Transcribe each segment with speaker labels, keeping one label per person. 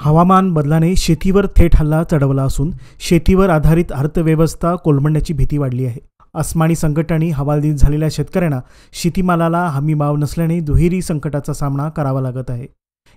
Speaker 1: हवामान बदलाने शेतीवर थेट हल्ला चढवला असून शेतीवर आधारित अर्थव्यवस्था कोलमडण्याची भीती वाढली आहे। अस्मानी संकटाने हवालदिल झालेल्या शेतकऱ्यांना शेतीमालाला हमीभाव नसल्याने दुहेरी संकटाचा सामना करावा लागत आहे।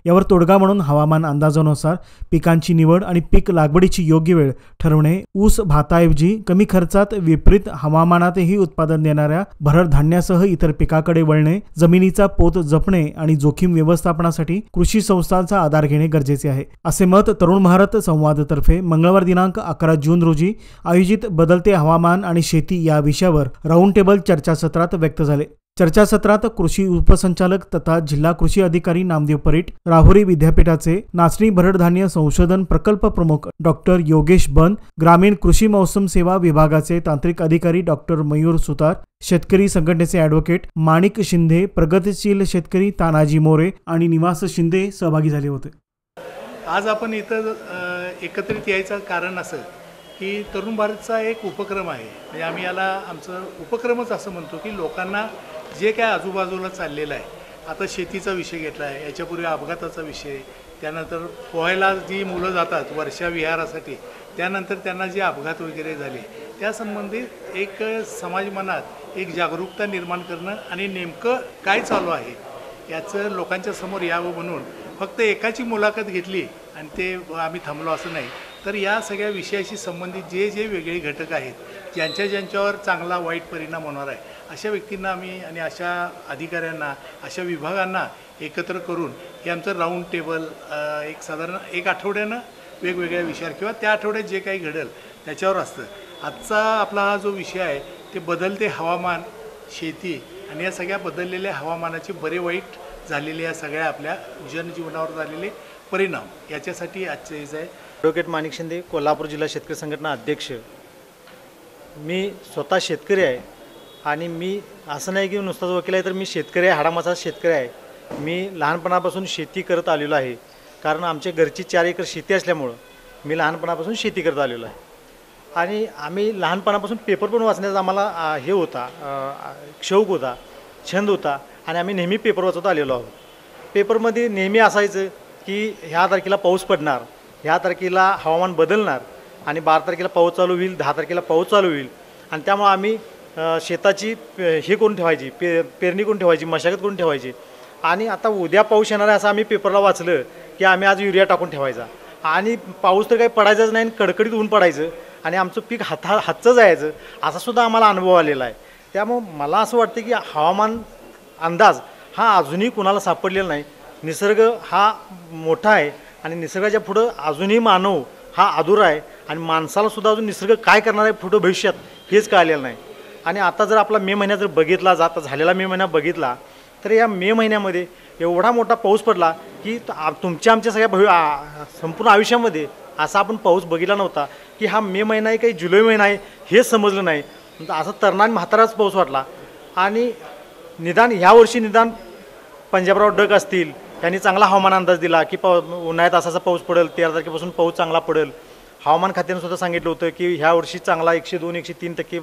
Speaker 1: यावर तोडगा म्हणून हवामान अंदाजानुसार पिकांची निवड आणि पीक लागवडीची योग्य वेळ ठरवणे, ऊस भाताऐवजी कमी खर्चात विपरीत हवामानातही उत्पादन देणाऱ्या भरड धान्यासह इतर पिकाकडे वळणे, जमिनीचा पोत जपणे आणि जोखीम व्यवस्थापनासाठी कृषी संस्थांचा आधार घेणे गरजेचे आहे, असे मत तरुण भारत संवादतर्फे मंगळवार दिनांक 11 जून रोजी आयोजित बदलते हवामान आणि शेती या विषयावर राऊंड टेबल चर्चासत्रात व्यक्त झाले। चर्चासत्रात कृषी उपसंचालक तथा जिल्हा कृषी अधिकारी नामदेव परीट, राहुरी विद्यापीठाचे नाचणी भरडधान्य संशोधन प्रकल्प प्रमुख डॉक्टर योगेश बन, ग्रामीण कृषी मौसम सेवा विभागाचे तांत्रिक अधिकारी डॉक्टर मयूर सुतार, शेतकरी संघटनेचे ॲडव्होकेट माणिक शिंदे, प्रगतिशील शेतकरी तानाजी मोरे आणि निवास शिंदे सहभागी झाले होते।
Speaker 2: आज आपण इथं एकत्रित यायचं कारण असं की तरुण भारतचा एक उपक्रम आहे। म्हणजे आम्ही याला आमचं उपक्रमच असं म्हणतो की लोकांना जे काय आजूबाजूला चाललेलं आहे, आता शेतीचा विषय घेतला आहे, याच्यापूर्वी अपघाताचा विषय, त्यानंतर पोहायला जी मुलं जातात वर्षा विहारासाठी, त्यानंतर त्यांना जे अपघात वगैरे झाले त्यासंबंधित एक समाज मनात एक जागरूकता निर्माण करणं आणि नेमकं काय चालू आहे याचं लोकांच्या समोर यावं म्हणून फक्त एकाची मुलाखत घेतली आणि ते आम्ही थांबलो असं नाही, तर या सगळ्या विषयाशी संबंधित जे जे वेगळे घटक आहेत, ज्यांच्यावर चांगला वाईट परिणाम होणार आहे, अशा व्यक्तींना आम्ही आणि अशा अधिकाऱ्यांना, अशा विभागांना एकत्र करून हे आमचं राऊंड टेबल एक साधारण एक आठवड्यानं वेगवेगळ्या विषयावर किंवा त्या आठवड्यात जे काही घडेल त्याच्यावर असतं। आजचा आपला हा जो विषय आहे ते बदलते हवामान, शेती आणि या सगळ्या बदललेल्या हवामानाचे बरे वाईट झालेले या सगळ्या आपल्या जनजीवनावर झालेले परिणाम याच्यासाठी आजचे हेच आहे।
Speaker 3: ॲडव्होकेट माणिक शिंदे, कोल्हापूर जिल्हा शेतकरी संघटना अध्यक्ष। मी स्वतः शेतकरी आहे आणि मी असं नाही की नुसताच वकील आहे, तर मी शेतकरी आहे, हाडामाचा शेतकरी आहे। मी लहानपणापासून शेती करत आलेलो आहे, कारण आमच्या घरची 4 एकर शेती असल्यामुळं मी लहानपणापासून शेती करत आलेलो आहे। आणि आम्ही लहानपणापासून पेपर पण वाचण्याचा आम्हाला हे होता, शौक होता, छंद होता आणि आम्ही नेहमी पेपर वाचत आलेलो आहोत। पेपरमध्ये नेहमी असायचं की ह्या तारखेला पाऊस पडणार, ह्या तारखेला हवामान बदलणार आणि 12 तारखेला पाऊस चालू होईल, 10 तारखेला पाऊस चालू होईल आणि त्यामुळे आम्ही शेताची हे करून ठेवायची, पेरणी करून ठेवायची, मशागत करून ठेवायची। आणि आता उद्या पाऊस येणार आहे असं आम्ही पेपरला वाचलं की आम्ही आज युरिया टाकून ठेवायचा आणि पाऊस तर काही पडायचाच नाही, कडकडीत ऊन पडायचं आणि आमचं पीक हातचं जायचं, असा सुद्धा आम्हाला अनुभव आलेला आहे। त्यामुळं मला असं वाटतं की हवामान अंदाज हा अजूनही कुणाला सापडलेला नाही। निसर्ग हा मोठा आहे आणि निसर्गाच्या पुढं अजूनही मानव हा अधुरा आहे आणि माणसाला सुद्धा अजून निसर्ग काय करणार आहे पुढं भविष्यात हेच कळलेलं नाही। आणि आता जर आपला मे महिना जर बघितला, जाता झालेला मे महिना बघितला, तर या मे महिन्यामध्ये एवढा मोठा पाऊस पडला की आमच्या सगळ्या संपूर्ण आयुष्यामध्ये असा आपण पाऊस बघितला नव्हता की हा मे महिना आहे काही जुलै महिना आहे हेच समजलं नाही। असा तरणा आणि म्हाताराच पाऊस वाटला आणि निदान ह्यावर्षी निदान पंजाबराव डक असतील, त्यांनी चांगला हवामान अंदाज दिला की उन्हाळ्यात असाचा पाऊस पडेल, 13 तारखेपासून पाऊस चांगला पडेल। हवामान खात्यानं सुद्धा सांगितलं होतं की ह्या वर्षी चांगला 102-103%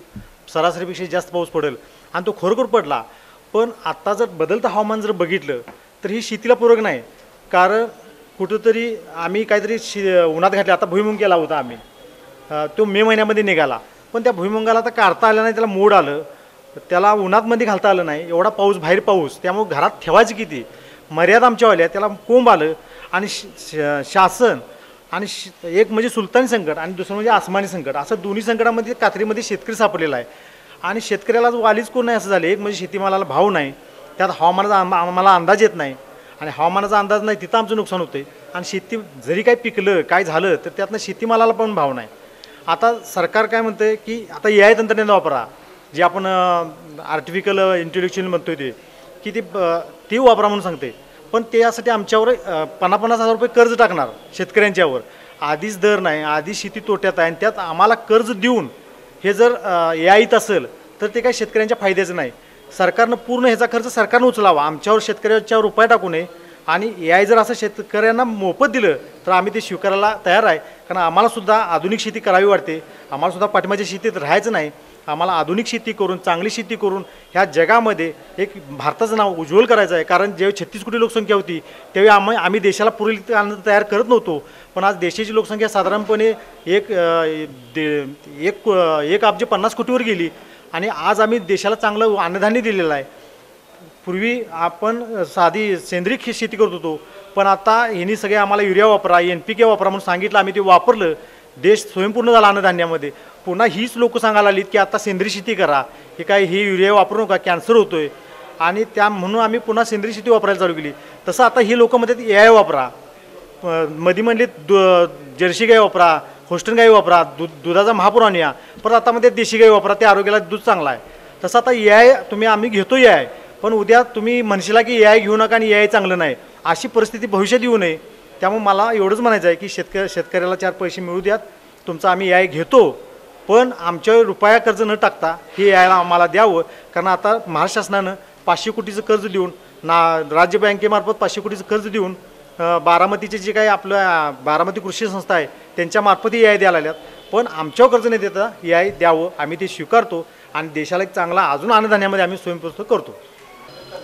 Speaker 3: सरासरीपेक्षा जास्त पाऊस पडेल आणि तो खरोखर पडला। पण आत्ता जर बदलतं हवामान जर बघितलं तर ही शेतीला पूरक नाही, कारण कुठंतरी आम्ही काहीतरी उन्हात घातले। आता भुईमुंग केला होता आम्ही, तो मे महिन्यामध्ये निघाला, पण त्या भुईमुंगाला आता काढता आलं नाही, त्याला मोड आलं, त्याला उन्हातमध्ये घालता आलं नाही, एवढा पाऊस बाहेर पाऊस, त्यामुळे घरात ठेवायची किती मर्यादा आमच्यावाल्या, त्याला कोंब आलं आणि शासन आणि एक म्हणजे सुलतानी संकट आणि दुसरं म्हणजे आसमानी संकट, असं दोन्ही संकटामध्ये कात्रीमध्ये शेतकरी सापडलेला आहे। आणि शेतकऱ्याला वालीच कोण नाही असं झालं। एक म्हणजे शेतीमालाला भाव नाही, त्यात हवामानाचा आम्हाला अंदाज येत नाही आणि हवामानाचा अंदाज नाही तिथं आमचं नुकसान होतं आणि शेती जरी काही पिकलं काय झालं तर त्यातनं शेतीमालाला पण भाव नाही। आता सरकार काय म्हणतं की आता AI तंत्रज्ञान वापरा, जे आपण आर्टिफिशियल इंटेलिजन्स म्हणतोय ते की ते वापरा म्हणून सांगते, पण त्यासाठी आमच्यावर 50,000 रुपये कर्ज टाकणार शेतकऱ्यांच्यावर। आधीच दर नाही, आधी शेती तोट्यात आहे आणि त्यात आम्हाला कर्ज देऊन हे जर AIत असेल तर ते काही शेतकऱ्यांच्या फायद्याचं नाही। सरकारनं पूर्ण ह्याचा खर्च सरकारनं उचलावा, आमच्यावर शेतकऱ्याच्यावर रुपये टाकू नये आणि AI जर असं शेतकऱ्यांना मोफत दिलं तर आम्ही ते स्वीकारायला तयार आहे. कारण आम्हालासुद्धा आधुनिक शेती करावी वाटते. आम्हालासुद्धा पाठिंबाच्या शेतीत राहायचं नाही. आम्हाला आधुनिक शेती करून, चांगली शेती करून ह्या जगामध्ये एक भारताचं नाव उज्ज्वल करायचं आहे. कारण जेव्हा 36 कोटी लोकसंख्या होती त्यावेळी आम्ही देशाला पुरेल अन्न तयार करत नव्हतो. पण आज देशाची लोकसंख्या साधारणपणे एक 1,50 कोटीवर गेली आणि आज आम्ही देशाला चांगलं अन्नधान्य दिलेलं आहे. पूर्वी आपण साधी सेंद्रिय शेती करत होतो, पण आता ह्यांनी सगळे आम्हाला युरिया वापरा, NPK वापरा म्हणून सांगितलं. आम्ही ते वापरलं. देश स्वयंपूर्ण झाला अन्नधान्यामध्ये. पुन्हा हीच लोक सांगायला आलीत की आता सेंद्रिय शेती करा, हे काय हे युरिया वापरू नका, कॅन्सर होतो आहे. आणि म्हणून आम्ही पुन्हा सेंद्रिय शेती वापरायला चालू केली. तसं आता ही लोक म्हणतात AI वापरा, मध्ये म्हणले जर्सी गाय वापरा, होस्टन गाय वापरा, दुधाचा महापूर आणूया, परत आता मध्ये देशी गाय वापरा, ते आरोग्याला दूध चांगला आहे. तसं आता AI आम्ही घेतो AI, पण उद्या तुम्ही म्हणशीला की AI घेऊ नका आणि AI चांगलं नाही, अशी परिस्थिती भविष्यात येऊ नये. त्यामुळे मला एवढंच म्हणायचं आहे की शेतकऱ्याला 4 पैसे मिळू द्यात. तुमचं आम्ही AI घेतो, पण आमच्यावर रुपया कर्ज न टाकता हे AI आम्हाला द्यावं. कारण आता महाराष्ट्र शासनानं 500 कोटीचं कर्ज देऊन, राज्य बँकेमार्फत 500 कोटीचं कर्ज देऊन बारामतीचे जे काही आपलं बारामती कृषी संस्था आहे त्यांच्यामार्फत AI द्यायला लागल्यात. पण आमच्यावर कर्ज न देता AI द्यावं, आम्ही ते स्वीकारतो आणि देशाला एक चांगला अजून अन्नधान्यामध्ये आम्ही स्वयंपूर्ण करतो.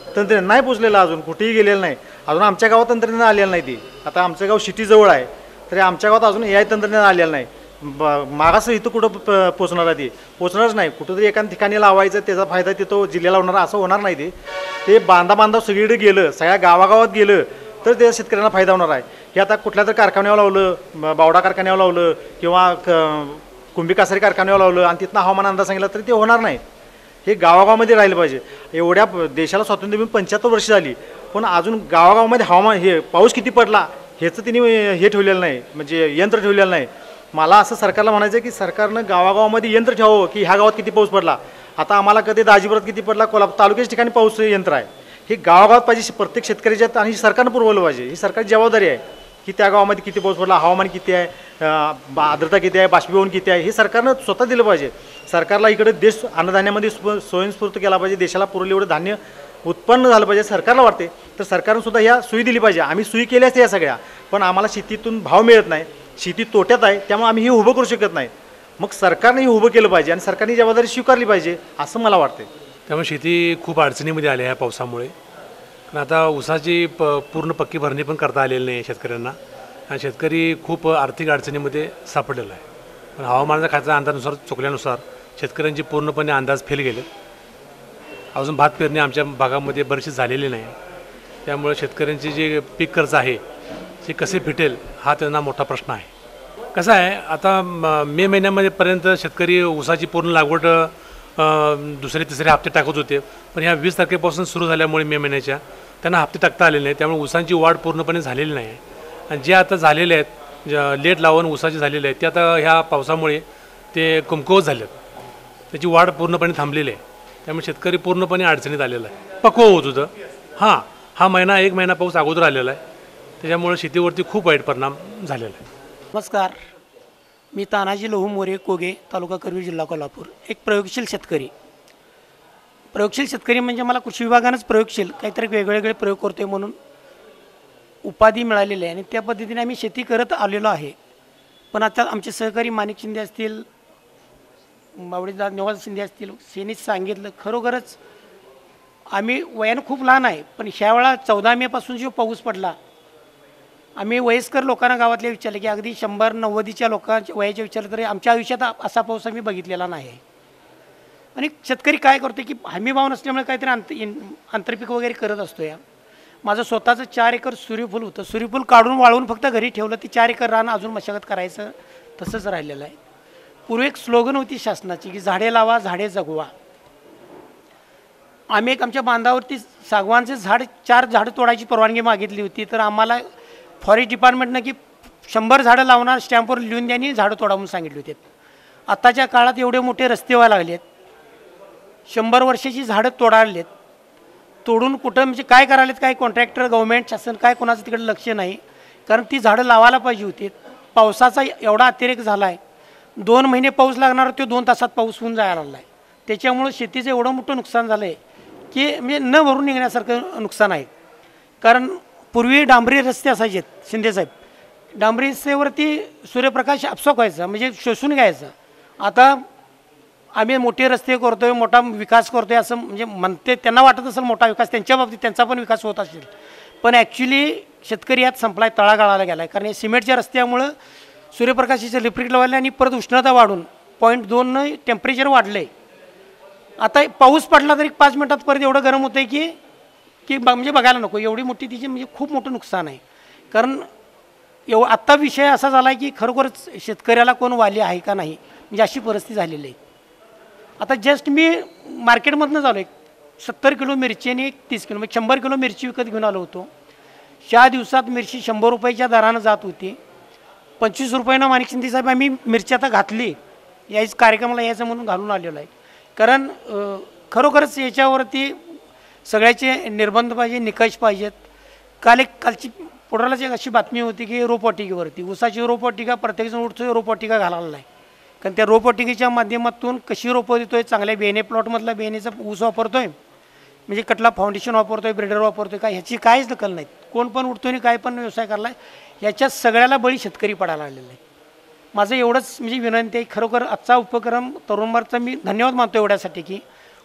Speaker 3: तंत्रज्ञान नाही पोचलेलं, अजून कुठेही गेलेलं नाही. अजून आमच्या गावात तंत्रज्ञान आलेलं नाही. ते आता आमचं गाव सिटीजवळ आहे, तरी आमच्या गावात अजून AI तंत्रज्ञान आलेलं नाही. मागास इथं कुठं पोचणार आहे? ते पोचणारच नाही. कुठंतरी एका ठिकाणी लावायचं, त्याचा फायदा तिथं जिल्ह्याला होणार असं होणार नाही. ते बांधा सगळीकडे गेलं, सगळ्या गावागावात गेलं तर त्या शेतकऱ्यांना फायदा होणार आहे. हे आता कुठल्या तरी कारखान्यावर लावलं, बावडा कारखान्यावर लावलं किंवा कुंभी कासारी कारखान्यावर लावलं आणि तिथनं हवामान अंदाज सांगितला तरी ते होणार नाही. हे गावागावामध्ये राहिलं पाहिजे. एवढ्या देशाला स्वातंत्र्य मिळून 75 वर्ष झाली, पण अजून गावागावामध्ये हवामान हे पाऊस किती पडला ह्याचं तिने हे ठेवलेलं नाही, म्हणजे यंत्र ठेवलेलं नाही. मला असं सरकारला म्हणायचं आहे की सरकारनं गावागावामध्ये यंत्र ठेवावं की ह्या गावात किती पाऊस पडला. आता आम्हाला कधी दाजीपुरात किती पडला, कोल्हापूर तालुक्याच्या ठिकाणी पाऊस यंत्र आहे. हे गावागावात पाहिजे, प्रत्येक शेतकऱ्याच्यात, आणि सरकारनं पुरवलं पाहिजे. ही सरकारची जबाबदारी आहे की त्या गावामध्ये किती पाऊस पडला, हवामान किती आहे, आर्द्रता किती आहे, बाष्पीभवन किती आहे, हे सरकारनं स्वतः दिलं पाहिजे. सरकारला इकडे देश अन्नधान्यामध्ये स्वयंस्फूर्त केला पाहिजे. देशाला पुरवलं एवढं धान्य उत्पन्न झालं पाहिजे सरकारला वाटते. तर सरकारनं सुद्धा ह्या सोयी दिली पाहिजे. आम्ही सोयी केल्या असते या सगळ्या, पण आम्हाला शेतीतून भाव मिळत नाही, शेती तोट्यात आहे. त्यामुळे आम्ही हे उभं करू शकत नाही. मग सरकारने हे उभं केलं पाहिजे आणि सरकारने जबाबदारी स्वीकारली पाहिजे असं मला वाटते.
Speaker 4: त्यामुळे शेती खूप अडचणीमध्ये आली आहे पावसामुळे. कारण आता ऊसाची पूर्ण पक्की भरणी पण करता आलेली नाही शेतकऱ्यांना आणि शेतकरी खूप आर्थिक अडचणीमध्ये सापडलेला आहे. पण हवामानाच्या खात्याच्या अंदाजानुसार चुकल्यानुसार शेतकऱ्यांची पूर्णपणे अंदाज फेल गेले. अजून भात पेरणी आमच्या भागामध्ये बरीचशी झालेली नाही. त्यामुळे शेतकऱ्यांची जे पीक कर्ज आहे ते कसे फिटेल हा त्यांना मोठा प्रश्न आहे. कसं आहे, आता मे महिन्यामध्ये पर्यंत शेतकरी ऊसाची पूर्ण लागवड दुसरे तिसरे हप्ते टाकत होते. पण ह्या 20 तारखेपासून सुरू झाल्यामुळे मे महिन्याच्या त्यांना हप्ते टाकता आलेले नाही. त्यामुळे ऊसांची वाढ पूर्णपणे झालेली नाही. आणि जे आता झालेले आहेत, लेट लावून ऊसाचे झालेले आहेत, ते आता ह्या पावसामुळे ते कमकुवत झाले आहेत. त्याची वाढ पूर्णपणे थांबलेली आहे. त्यामुळे शेतकरी पूर्णपणे अडचणीत आलेला आहे. पक्व होत होतं. हा महिना 1 महिना पाऊस अगोदर आलेला आहे. त्याच्यामुळे शेतीवरती खूप वाईट परिणाम झालेला आहे.
Speaker 5: नमस्कार, मी तानाजी लोहू मोरे कोगे, तालुका करवीर, जिल्हा कोल्हापूर. एक प्रयोगशील शेतकरी म्हणजे मला कृषी विभागानंच प्रयोगशील काहीतरी वेगवेगळे प्रयोग करतोय म्हणून उपाधी मिळालेली आहे आणि त्या पद्धतीने आम्ही शेती करत आलेलो आहे. पण आता आमचे सहकारी माणिक शिंदे असतील, बावडीदार निवास शिंदे असतील, शेनीच सांगितलं, खरोखरच आम्ही वयानं खूप लहान आहे. पण ह्यावेळा 14 मेपासून जो पाऊस पडला, आम्ही वयस्कर लोकांना गावातले विचारले की अगदी 100-90च्या लोकांच्या वयाच्या विचारलं तरी आमच्या आयुष्यात असा पाऊस आम्ही बघितलेला नाही. आणि शेतकरी काय करतो की हमी भाव नसल्यामुळे काहीतरी आंतरपीक वगैरे करत असतो. माझं स्वतःचं 4 एकर सूर्यफूल होतं. सूर्यफूल काढून वाळवून फक्त घरी ठेवलं. ती 4 एकर रान अजून मशागत करायचं तसंच राहिलेलं आहे. पूर्वी एक स्लोगन होती शासनाची की झाडे लावा, झाडे जगवा. आम्ही एक आमच्या बांधावरती सागवानचे 4 झाडं तोडायची परवानगी मागितली होती. तर आम्हाला फॉरेस्ट डिपार्टमेंटनं की 100 झाडं लावणार, स्टॅम्पवर लिहून द्यानी झाडं तोडा म्हणून सांगितले होते. आत्ताच्या काळात एवढे मोठे रस्ते व्हायला लागले आहेत, 100 वर्षाची झाडं तोडालेत. तोडून कुठं म्हणजे काय करायलेत, काय कॉन्ट्रॅक्टर, गव्हर्नमेंट, शासन काय कोणाचं तिकडे लक्ष नाही. कारण ती झाडं लावायला पाहिजे होती. पावसाचा एवढा अतिरेक झाला आहे, 2 महिने पाऊस लागणार, तो 2 तासात पाऊस होऊन जायला लागला आहे. त्याच्यामुळं शेतीचं एवढं मोठं नुकसान झालं आहे की म्हणजे न भरून निघण्यासारखं नुकसान आहे. कारण पूर्वी डांबरी रस्ते असायचे शिंदेसाहेब, डांबरी रस्त्यावरती सूर्यप्रकाश आपसाक व्हायचा, म्हणजे शोषून घ्यायचा. आता आम्ही मोठे रस्ते करतोय, मोठा विकास करतोय असं म्हणजे म्हणते, त्यांना वाटत असेल मोठा विकास, त्यांच्या बाबतीत त्यांचा पण विकास होत असेल, पण ॲक्च्युली शेतकरी यात संपलाय, तळागाळाला गेला आहे. कारण हे सिमेंटच्या रस्त्यामुळं सूर्यप्रकाशाचे लिफ्रिक लावले आणि परत उष्णता वाढून 0.2 टेम्परेचर वाढलं आहे. आता पाऊस पडला तरी 5 मिनिटात परत एवढं गरम होतं आहे की म्हणजे बघायला नको, एवढी मोठी तिची म्हणजे खूप मोठं नुकसान आहे. कारण आत्ता विषय असा झाला आहे की खरोखरच शेतकऱ्याला कोण वाली आहे का नाही, म्हणजे अशी परिस्थिती झालेली आहे. आता जस्ट मी मार्केटमधून आलो आहे, 70 किलो मिरची आणि 30 किलो म्हणजे 100 किलो मिरची विकत घेऊन आलो होतो. 4 दिवसात मिरची 100 रुपयाच्या दरानं जात होती. 25 रुपयानं माणिक शिंदे साहेब आम्ही मिरची आता घातली, याच कार्यक्रमाला यायचं म्हणून घालून आलेलो आहे. कारण खरोखरच याच्यावरती सगळ्याचे निर्बंध पाहिजे, निकष पाहिजेत. कालची पुढालाच एक अशी बातमी होती की रोपवाटिकेवरती ऊसाची रोपवाटिका प्रत्येकजण उठतोय, रोपवाटिका घालायला आहे. कारण त्या रोपवाटिकेच्या माध्यमातून कशी रोपं देतोय, चांगल्या बेने प्लॉटमधला बेनेचा ऊस वापरतोय, म्हणजे कटला फाउंडेशन वापरतोय, ब्रिडर वापरतोय, काय ह्याची काहीच दखल नाही. कोण पण उठतोय आणि काय पण व्यवसाय करला आहे, याच्या सगळ्याला बळी शेतकरी पडायला आलेला आहे. माझं एवढंच म्हणजे विनंती आहे. खरोखर आजचा उपक्रम तरुण भारतचा मी धन्यवाद मानतो एवढ्यासाठी की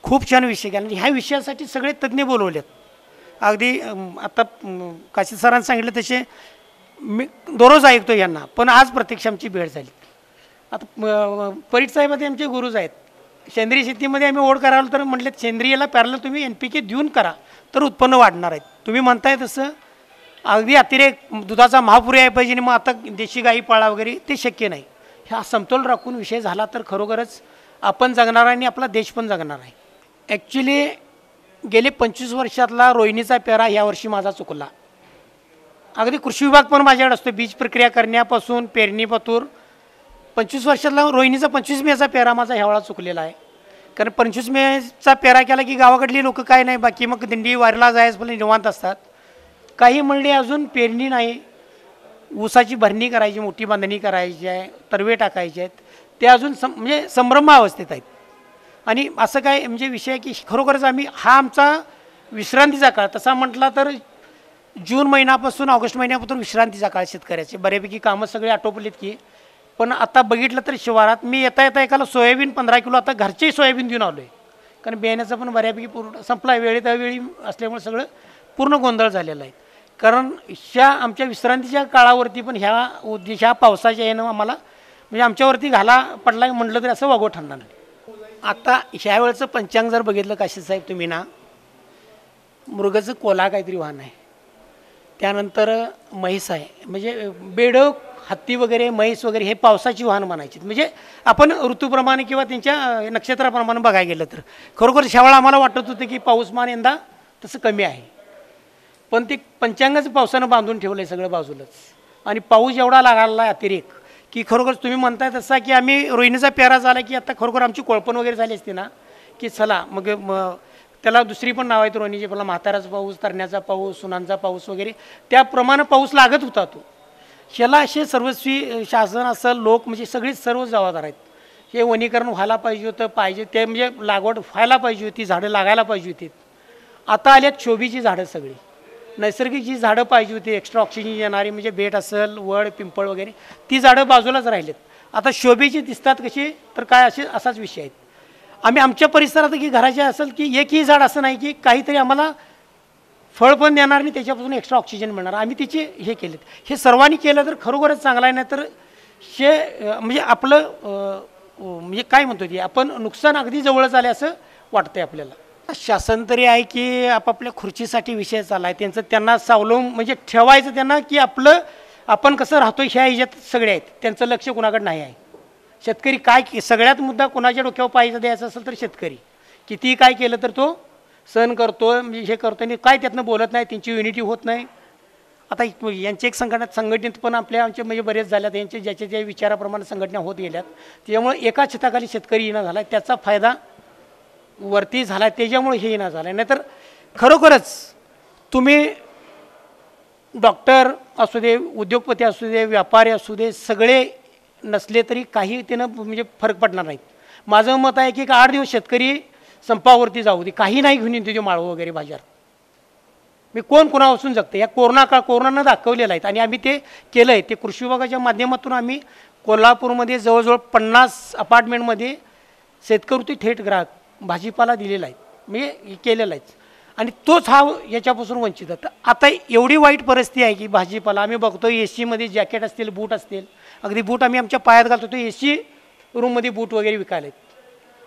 Speaker 5: खूप छान विषय केला आणि ह्या विषयासाठी सगळे तज्ज्ञ बोलवलेत. अगदी आता काशी सरांनी सांगितलं तसे मी दररोज ऐकतो यांना, पण आज प्रत्यक्ष आमची भेट झाली. आता परीट साहेबांचे आमचे गुरुज आहेत. सेंद्रिय शेतीमध्ये आम्ही ओढ करायला तर म्हटलं सेंद्रियला पॅरल तुम्ही NPK देऊन करा तर उत्पन्न वाढणार आहेत. तुम्ही म्हणताय तसं अगदी अतिरेक दुधाचा महापुरी आहे पाहिजे आणि मग आता देशी गाई पाळा वगैरे ते शक्य नाही. हा समतोल राखून विषय झाला तर खरोखरच आपण जगणार आहे आणि आपला देश पण जगणार आहे. ॲक्च्युली गेले 25 वर्षातला रोहिणीचा पेरा यावर्षी माझा चुकला. अगदी कृषी विभाग पण माझ्याकडे असतो, बीज प्रक्रिया करण्यापासून पेरणी पतूर. 25 वर्षातला रोहिणीचा 25 मेचा पेरा माझा ह्यावेळा चुकलेला आहे. कारण 25 मेचा पेरा केला की गावाकडली लोक काय नाही, बाकी मग दिंडी वारीला जायचं पण निवांत असतात. काही मंडळी अजून पेरणी नाही, ऊसाची भरणी करायची, मोठी बांधणी करायची आहे, तरवे टाकायचे आहेत, ते अजून म्हणजे संभ्रम अवस्थेत आहेत. आणि असं काय म्हणजे विषय की खरोखरच आम्ही हा आमचा विश्रांतीचा काळ तसा म्हटला तर जून महिन्यापासून ऑगस्ट महिन्यापासून विश्रांतीचा काळ शेतकऱ्याचे बऱ्यापैकी कामं सगळे आटोपलीत की. पण आता बघितलं तर शिवारात मी येता एकाला सोयाबीन 15 किलो आता घरचे सोयाबीन देऊन आलो आहे. कारण बियाण्याचं पण बऱ्यापैकी पूर्ण संपला, वेळेत वेळी असल्यामुळे सगळं पूर्ण गोंधळ झालेला आहे. कारण ह्या आमच्या विश्रांतीच्या काळावरती पण ह्या पावसाच्या यानं आम्हाला म्हणजे आमच्यावरती घाला पडला म्हटलं तरी असं वागो ठरणार नाही. आता ह्या वेळेचं पंचांग जर बघितलं काशीद साहेब तुम्ही ना, मृगाचं कोला काहीतरी वाहन आहे, त्यानंतर म्हैस आहे, म्हणजे बेडक हत्ती वगैरे म्हैस वगैरे हे पावसाची वाहन म्हणायची. म्हणजे आपण ऋतूप्रमाणे किंवा त्यांच्या नक्षत्राप्रमाणे बघायला गेलं तर खरोखर ह्यावेळा आम्हाला वाटत होतं की पाऊसमान यंदा तसं कमी आहे. पण ते पंचांगाचं पावसानं बांधून ठेवलं आहे सगळं बाजूलाच. आणि पाऊस एवढा लागला अतिरेक की खरोखर तुम्ही म्हणताय तसा की आम्ही रोहिणीचा पेरा झाला की आता खरोखर आमची कोळपण वगैरे झाली असते ना की चला मग त्याला दुसरी पण नाव आहेत रोहिणीची, पहिला म्हाताराचा पाऊस, तरण्याचा पाऊस, सुनांचा पाऊस वगैरे त्याप्रमाणे पाऊस लागत होता तो. ह्याला असे सर्वस्वी शासन असेल लोक म्हणजे सगळीच सर्व जबाबदार आहेत. हे वनीकरण व्हायला पाहिजे होतं ते म्हणजे लागवड व्हायला पाहिजे होती, झाडं लागायला पाहिजे होती. आता आल्यात शोभीची झाडं सगळी, नैसर्गिक जी झाडं पाहिजे होती एक्स्ट्रा ऑक्सिजन येणारी म्हणजे बेट असेल, वड, पिंपळ वगैरे ती झाडं बाजूलाच राहिलेत. आता शोभेची दिसतात कशी तर काय असाच विषय आहेत. आम्ही आमच्या परिसरात की घराच्या असेल की एकही झाड असं नाही की काहीतरी आम्हाला फळ पण देणार आणि त्याच्यापासून एक्स्ट्रा ऑक्सिजन मिळणार, आम्ही तिचे हे केलेत. हे सर्वांनी केलं तर खरोखरच चांगलं आहे. नाही तर हे म्हणजे आपलं म्हणजे काय म्हणतो की आपण नुकसान अगदी जवळच आले असं वाटतंय आपल्याला. शासन तरी आहे की आपापल्या खुर्चीसाठी विषय चालला आहे त्यांचं, त्यांना म्हणजे ठेवायचं त्यांना की आपण कसं राहतो ह्या ह्याच्यात सगळे आहेत, त्यांचं लक्ष कुणाकडे नाही आहे. शेतकरी काय सगळ्यात मुद्दा कोणाच्या डोक्यावर पाहायचं द्यायचं असेल तर शेतकरी कितीही काय केलं तर तो सहन करतो, म्हणजे हे करतो आणि काय त्यातनं बोलत नाही, त्यांची युनिटी होत नाही. आता यांचे एक संघटनेत पण आमचे म्हणजे बरेच झाल्यात, यांचे ज्याच्या विचाराप्रमाणे संघटना होत गेल्यात, त्यामुळे एका छताखाली शेतकरी येणं झाला त्याचा फायदा वरती झाला, त्याच्यामुळे हे येणं झालं. नाहीतर खरोखरच तुम्ही डॉक्टर असू दे, उद्योगपती असू दे, व्यापारी असू दे, सगळे नसले तरी काही त्यानं म्हणजे फरक पडणार नाहीत. माझं मत आहे की 8 दिवस शेतकरी संपावरती जाऊ दे, काही नाही घेऊन येतो ते माळव वगैरे बाजारात. मी कोण कोणापासून जगते या कोरोनानं दाखवलेलं आहे आणि आम्ही ते केलं आहे. ते कृषी विभागाच्या माध्यमातून आम्ही कोल्हापूरमध्ये जवळजवळ 50 अपार्टमेंटमध्ये शेतकरी थेट ग्राहक भाजीपाला दिलेला आहे, मी केलेला आहे आणि तोच हा याच्यापासून वंचित आहे. आता एवढी वाईट परिस्थिती आहे की भाजीपाला आम्ही बघतो AC मध्ये जॅकेट असतील, बूट असतील, अगदी बूट आम्ही आमच्या पायात घालतो, तो AC रूममध्ये बूट वगैरे विकायला आहेत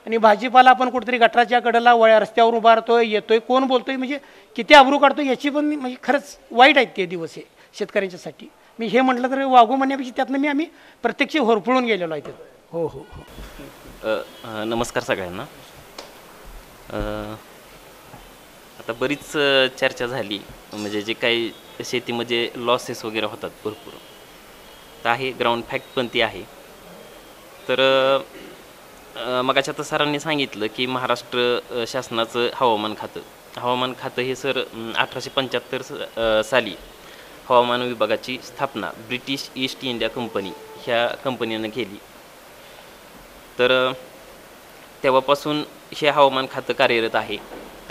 Speaker 5: आणि भाजीपाला आपण कुठेतरी गटाराच्या कडेला रस्त्यावर उभारतोय, येतोय, कोण बोलतोय, म्हणजे किती अब्रू काढतो याची पण म्हणजे खरंच वाईट आहेत ते दिवस हे शेतकऱ्यांच्यासाठी. मी हे म्हटलं तर वागू म्हणण्यापेक्षा त्यातनं आम्ही प्रत्यक्ष होरफळून गेलेलो आहे. हो हो हो.
Speaker 6: नमस्कार सगळ्यांना. आता बरीच चर्चा झाली, म्हणजे जे काही शेतीमध्ये लॉसेस वगैरे होतात भरपूर, तर आहे ग्राउंड फॅक्ट पण ती आहे. तर मगाच्या तर सरांनी सांगितलं की महाराष्ट्र शासनाचं हवामान खातं हे सर 1875 साली हवामान विभागाची स्थापना ब्रिटिश ईस्ट इंडिया कंपनी ह्या कंपनीनं केली. तर तेव्हापासून हे हवामान खातं कार्यरत आहे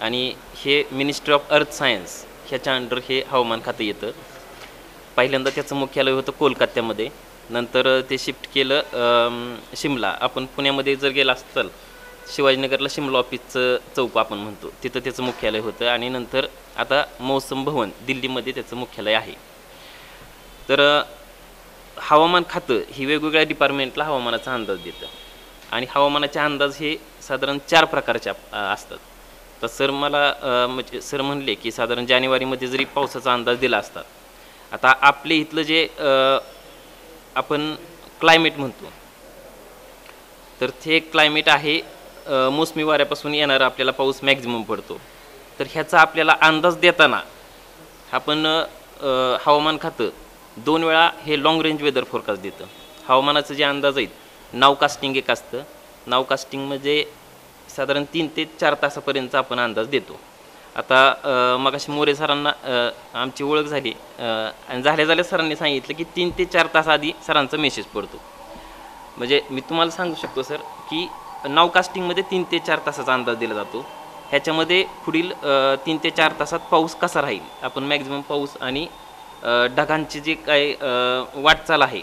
Speaker 6: आणि हे मिनिस्ट्री ऑफ अर्थ सायन्स ह्याच्या अंडर हे हवामान खातं येतं. पहिल्यांदा त्याचं मुख्यालय होतं कोलकात्यामध्ये, नंतर ते शिफ्ट केलं शिमला. आपण पुण्यामध्ये जर गेला असाल शिवाजीनगरला शिमला ऑफिसचं चौक आपण म्हणतो, तिथं त्याचं मुख्यालय होतं आणि नंतर आता मौसम भवन दिल्लीमध्ये त्याचं मुख्यालय आहे. तर हवामान खातं ही वेगवेगळ्या डिपार्टमेंटला हवामानाचा अंदाज देतं आणि हवामानाचे अंदाज हे साधारण 4 प्रकारचे असतात. तर सर म्हणजे सर म्हणले की साधारण जानेवारीमध्ये जरी पावसाचा अंदाज दिला असता, आता आपले इथलं जे आपण क्लायमेट म्हणतो तर ते क्लायमेट आहे मोसमी वाऱ्यापासून येणारा आपल्याला पाऊस मॅक्झिमम पडतो. तर ह्याचा आपल्याला अंदाज देताना आपण हवामान खातं 2 वेळा हे लॉंग रेंज वेदर फोरकास्ट देतं. हवामानाचं जे अंदाज आहेत, नावकास्टिंग एक असतं, नावकास्टिंग म्हणजे साधारण 3 ते 4 तासापर्यंत आपण अंदाज देतो. आता मगाशी मोरे सरांना आमची ओळख झाली आणि झाल्या सरांनी सांगितलं की 3 ते 4 तास आधी सरांचा मेसेज पडतो. म्हणजे मी तुम्हाला सांगू शकतो सर की नावकास्टिंगमध्ये 3 ते 4 तासाचा अंदाज दिला जातो. ह्याच्यामध्ये पुढील 3 ते 4 तासात पाऊस कसा राहील, आपण मॅक्झिमम पाऊस आणि ढगांची जे काय वाटचाल आहे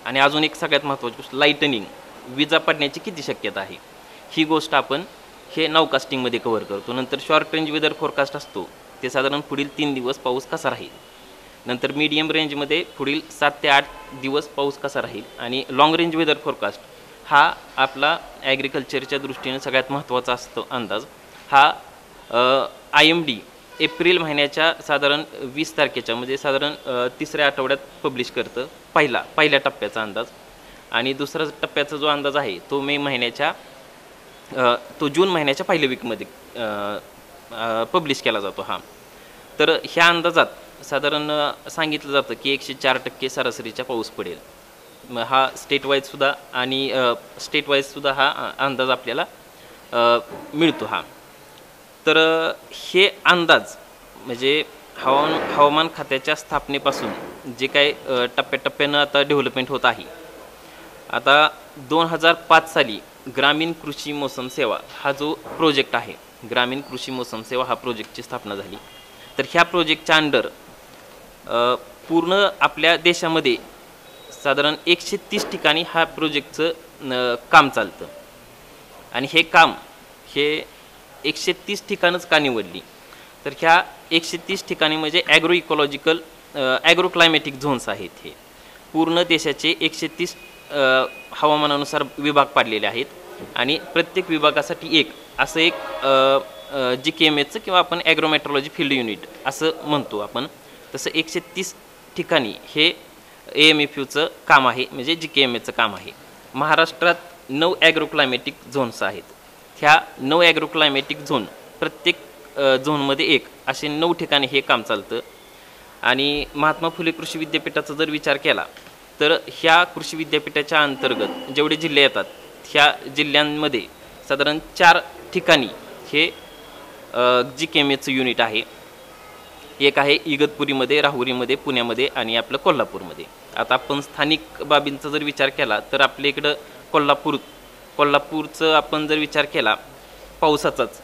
Speaker 6: आणि अजून एक सगळ्यात महत्त्वाची गोष्ट लाईटनिंग, विजा पडण्याची किती शक्यता आहे, ही गोष्ट आपण हे नावकास्टिंगमध्ये कव्हर करतो. नंतर शॉर्ट रेंज वेदर फोरकास्ट असतो, ते साधारण पुढील 3 दिवस पाऊस कसा राहील. नंतर मीडियम रेंजमध्ये पुढील 7 ते 8 दिवस पाऊस कसा राहील आणि लाँग रेंज वेदर फोरकास्ट हा आपला ॲग्रिकल्चरच्या दृष्टीने सगळ्यात महत्त्वाचा असतो अंदाज. हा IMD एप्रिल महिन्याच्या साधारण 20 तारखेच्या म्हणजे साधारण 3ऱ्या आठवड्यात पब्लिश करतं पहिल्या टप्प्याचा अंदाज. आणि दुसऱ्या टप्प्याचा जो अंदाज आहे तो तो जून महिन्याच्या पहिल्या वीकमध्ये पब्लिश केला जातो. तर ह्या अंदाजात साधारण सांगितलं जातं की 104% सरासरीचा पाऊस पडेल. हा स्टेट वाईजसुद्धा आणि स्टेट वाईजसुद्धा हा अंदाज आपल्याला मिळतो. तर हे अंदाज म्हणजे हवामान खात्याच्या स्थापनेपासून जे काय टप्प्याटप्प्यानं आता डेव्हलपमेंट होत आहे. आता 2005 साली ग्रामीण कृषी मोसम सेवा हा जो प्रोजेक्ट आहे, ग्रामीण कृषी मोसम सेवा हा प्रोजेक्टची स्थापना झाली. तर ह्या प्रोजेक्टच्या अंडर पूर्ण आपल्या देशामध्ये साधारण 130 ठिकाणी हा प्रोजेक्टचं काम चालतं आणि हे काम 130 ठिकाणच का निवडली, तर ह्या 130 ठिकाणी म्हणजे ॲग्रो क्लायमॅटिक झोन्स आहेत. हे पूर्ण देशाचे 130 हवामानानुसार विभाग पाडलेले आहेत आणि प्रत्येक विभागासाठी एक GKMHचं किंवा आपण ॲग्रोमेट्रोलॉजी फील्ड युनिट असं म्हणतो आपण, तसं 130 ठिकाणी हे AMFUचं काम आहे, म्हणजे GKMHचं काम आहे. महाराष्ट्रात 9 ॲग्रो क्लायमॅटिक झोन्स आहेत. ह्या 9 ॲग्रो क्लायमॅटिक झोन प्रत्येक झोनमध्ये एक असे 9 ठिकाणी हे काम चालतं. आणि महात्मा फुले कृषी विद्यापीठाचा जर विचार केला तर ह्या कृषी विद्यापीठाच्या अंतर्गत जेवढे जिल्हे येतात ह्या जिल्ह्यांमध्ये साधारण 4 ठिकाणी हे GKMHचं युनिट आहे. एक आहे इगतपुरीमध्ये, राहुरीमध्ये, पुण्यामध्ये आणि आपलं कोल्हापूरमध्ये. आता आपण स्थानिक बाबींचा जर विचार केला तर आपल्या इकडं कोल्हापूरचं आपण जर विचार केला पावसाचाच,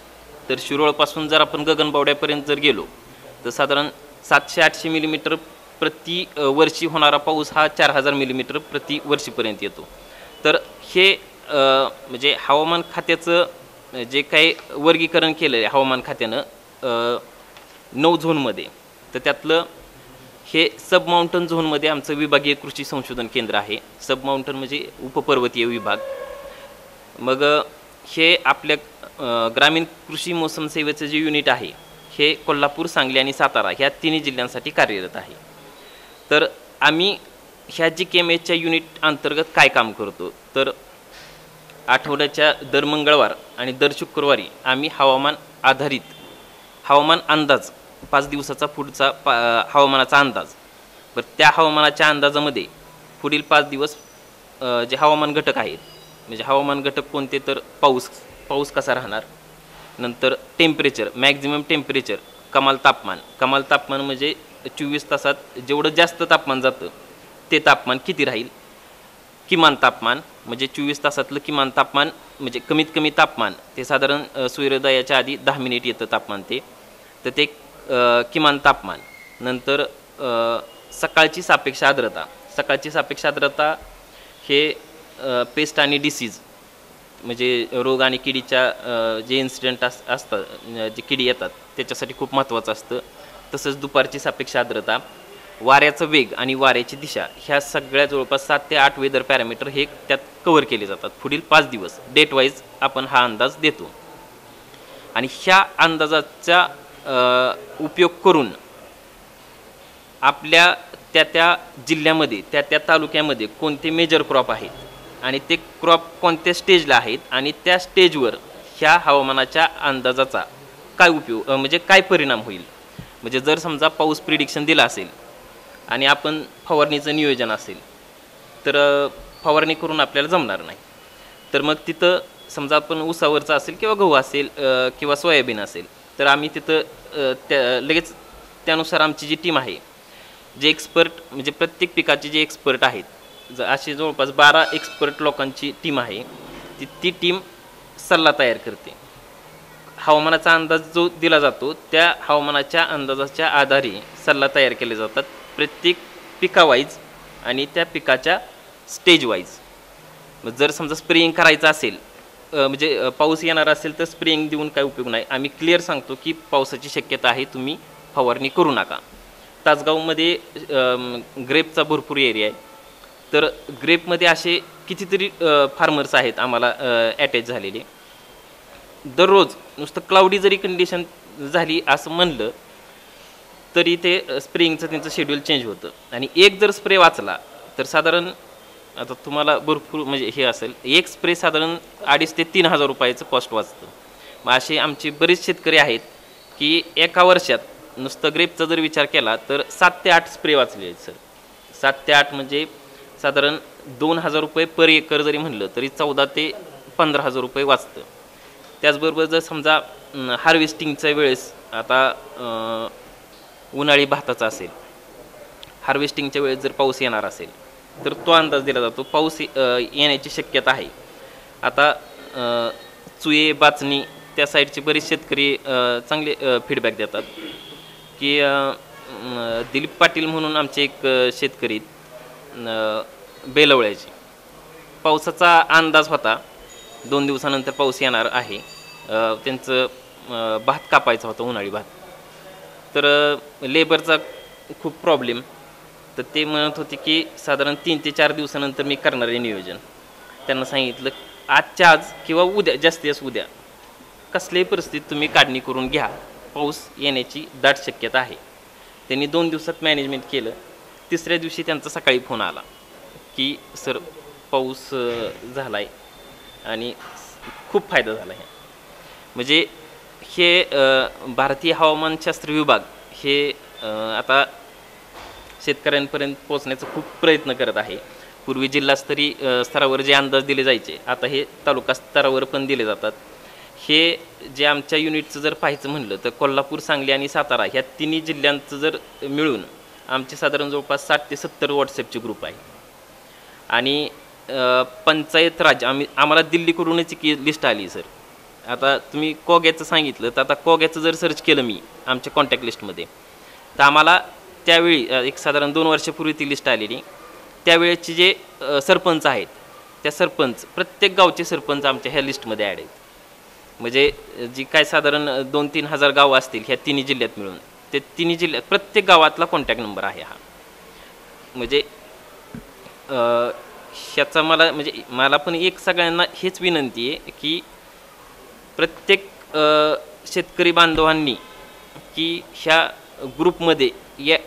Speaker 6: तर शिरोळपासून जर आपण गगनबावड्यापर्यंत जर गेलो तर साधारण 700-800 मिलीमीटर प्रति वर्षी होणारा पाऊस हा 4000 मिलीमीटर प्रति वर्षीपर्यंत येतो. तर हे म्हणजे हवामान खात्याचं जे काही वर्गीकरण केलं आहे हवामान खात्यानं 9 झोनमध्ये, तर त्यातलं हे सब माउंटन झोनमध्ये आमचं विभागीय कृषी संशोधन केंद्र आहे. सब माउंटन म्हणजे उपपर्वतीय विभाग. मग हे आपल्या ग्रामीण कृषी मोसम सेवेचं जे युनिट आहे हे कोल्हापूर, सांगली आणि सातारा ह्या तिन्ही जिल्ह्यांसाठी कार्यरत आहे. तर आम्ही ह्या GKMHच्या युनिट अंतर्गत काय काम करतो, तर आठवड्याच्या दर मंगळवार आणि दर शुक्रवारी आम्ही हवामान आधारित हवामान अंदाज 5 दिवसाचा पुढचा हवामानाचा अंदाज, बरं त्या हवामानाच्या अंदाजामध्ये पुढील 5 दिवस जे हवामान घटक आहेत, म्हणजे हवामान घटक कोणते, तर पाऊस कसा राहणार, नंतर टेम्परेचर, मॅक्झिमम टेम्परेचर, कमाल तापमान म्हणजे 24 तासात जेवढं जास्त तापमान जातं ते तापमान किती राहील, किमान तापमान म्हणजे 24 तासातलं किमान तापमान म्हणजे कमीत कमी तापमान ते साधारण सूर्योदयाच्या आधी 10 मिनिट येतं तापमान तर ते किमान तापमान. नंतर सकाळची सापेक्ष आर्द्रता हे पेस्ट आणि डिसीज म्हणजे रोग आणि किडीच्या जे इन्सिडेंट असतात, जे किडी येतात त्याच्यासाठी खूप महत्त्वाचं असतं. तसंच दुपारची सापेक्ष आर्द्रता, वाऱ्याचा वेग आणि वाऱ्याची दिशा ह्या सगळ्या जवळपास 7 ते 8 वेदर पॅरामीटर हे त्यात कव्हर केले जातात. पुढील 5 दिवस डेट वाईज आपण हा अंदाज देतो आणि ह्या अंदाजाचा उपयोग करून आपल्या त्या जिल्ह्यामध्ये त्या तालुक्यामध्ये कोणते मेजर क्रॉप आहेत आणि ते क्रॉप कोणत्या स्टेजला आहेत आणि त्या स्टेजवर ह्या हवामानाच्या अंदाजाचा काय उपयोग म्हणजे काय परिणाम होईल. म्हणजे जर समजा पाऊस प्रिडिक्शन दिला असेल आणि आपण फवारणीचं नियोजन असेल तर फवारणी करून आपल्याला जमणार नाही. तर मग तिथं समजा आपण ऊसावरचं असेल किंवा गहू असेल किंवा सोयाबीन असेल तर आम्ही तिथं लगेच त्यानुसार आमची जी टीम आहे, जे एक्सपर्ट म्हणजे प्रत्येक पिकाचे जे एक्सपर्ट आहेत, अशी जवळपास 12 एक्सपर्ट लोकांची टीम आहे, ती टीम सल्ला तयार करते. हवामानाचा अंदाज जो दिला जातो त्या हवामानाच्या अंदाजाच्या आधारे सल्ला तयार केले जातात प्रत्येक पिकावाईज आणि त्या पिकाच्या स्टेज वाईज. जर समजा स्प्रेइंग करायचं असेल म्हणजे पाऊस येणार असेल तर स्प्रेइंग देऊन काय उपयोग नाही. आम्ही क्लिअर सांगतो की पावसाची शक्यता आहे, तुम्ही फवारणी करू नका. तासगावमध्ये ग्रेपचा भरपूर एरिया आहे, तर ग्रेपमध्ये असे कितीतरी फार्मर्स आहेत आम्हाला अटॅच झालेले. दररोज नुसतं क्लाउडी जरी कंडिशन झाली असं म्हणलं तरी ते स्प्रेइंगचं त्यांचं शेड्यूल चेंज होतं. आणि एक जर स्प्रे वाचला तर साधारण आता तुम्हाला भरपूर म्हणजे हे असेल, एक स्प्रे साधारण 2,500 ते 3,000 रुपयाचं कॉस्ट वाचतं. मग असे आमचे बरेच शेतकरी आहेत की एका वर्षात नुसतं ग्रेपचा जर विचार केला तर 7 ते 8 स्प्रे वाचले आहेत सर. 7 ते 8 म्हणजे साधारण 2,000 रुपये पर एकर जरी म्हणलं तरी 14,000 ते 15,000 रुपये वाचतं. त्याचबरोबर जर समजा हार्वेस्टिंगच्या वेळेस आता उन्हाळी भाताचा असेल, हार्वेस्टिंगच्या वेळेस जर पाऊस येणार असेल तर तो अंदाज दिला जातो. पाऊस येण्याची शक्यता आहे. आता चुये, बाचणी त्या साईडचे बरेच शेतकरी चांगले फीडबॅक देतात की दिलीप पाटील म्हणून आमचे एक शेतकरी बेलवळ्याचे, पावसाचा अंदाज होता 2 दिवसानंतर पाऊस येणार आहे, त्यांचं भात कापायचा होता, उन्हाळी भात. तर लेबरचा खूप प्रॉब्लेम, तर ते म्हणत होते की साधारण 3 ते 4 दिवसानंतर मी करणार आहे नियोजन. त्यांना सांगितलं आजच्या आज किंवा उद्या, जास्तीत उद्या कसल्याही परिस्थितीत तुम्ही काढणी करून घ्या, पाऊस येण्याची दाट शक्यता आहे. त्यांनी 2 दिवसात मॅनेजमेंट केलं. 3ऱ्या दिवशी त्यांचा सकाळी फोन आला की सर पाऊस झाला आहे आणि खूप फायदा झाला आहे. म्हणजे हे भारतीय हवामानशास्त्र विभाग हे आता शेतकऱ्यांपर्यंत पोहोचण्याचा खूप प्रयत्न करत आहे. पूर्वी जिल्हास्तरीय स्तरावर जे अंदाज दिले जायचे आता हे तालुका स्तरावर पण दिले जातात. हे जे आमच्या युनिटचं जर पाहायचं म्हणलं तर कोल्हापूर, सांगली आणि सातारा ह्या तिन्ही जिल्ह्यांचं जर मिळून आमचे साधारण जवळपास 60 ते 70 व्हॉट्सॲपचे ग्रुप आहे. आणि पंचायत राज आम्हाला दिल्लीकडूनच एक लिस्ट आली सर. आता तुम्ही कोग्याचं सांगितलं तर आता कोग्याचं जर सर्च केलं मी आमच्या कॉन्टॅक्ट लिस्टमध्ये तर आम्हाला त्यावेळी एक साधारण 2 वर्षापूर्वी ती लिस्ट आलेली, त्यावेळेचे जे सरपंच आहेत त्या सरपंच प्रत्येक गावचे सरपंच आमच्या ह्या लिस्टमध्ये ॲड आहेत. म्हणजे जी काय साधारण 2-3 हजार गावं असतील ह्या तिन्ही जिल्ह्यात मिळून, ते तिन्ही जिल्ह्यात प्रत्येक गावातला कॉन्टॅक्ट नंबर आहे हा. म्हणजे ह्याचा मला पण एक सगळ्यांना हेच विनंती आहे की प्रत्येक शेतकरी बांधवांनी की ह्या ग्रुपमध्ये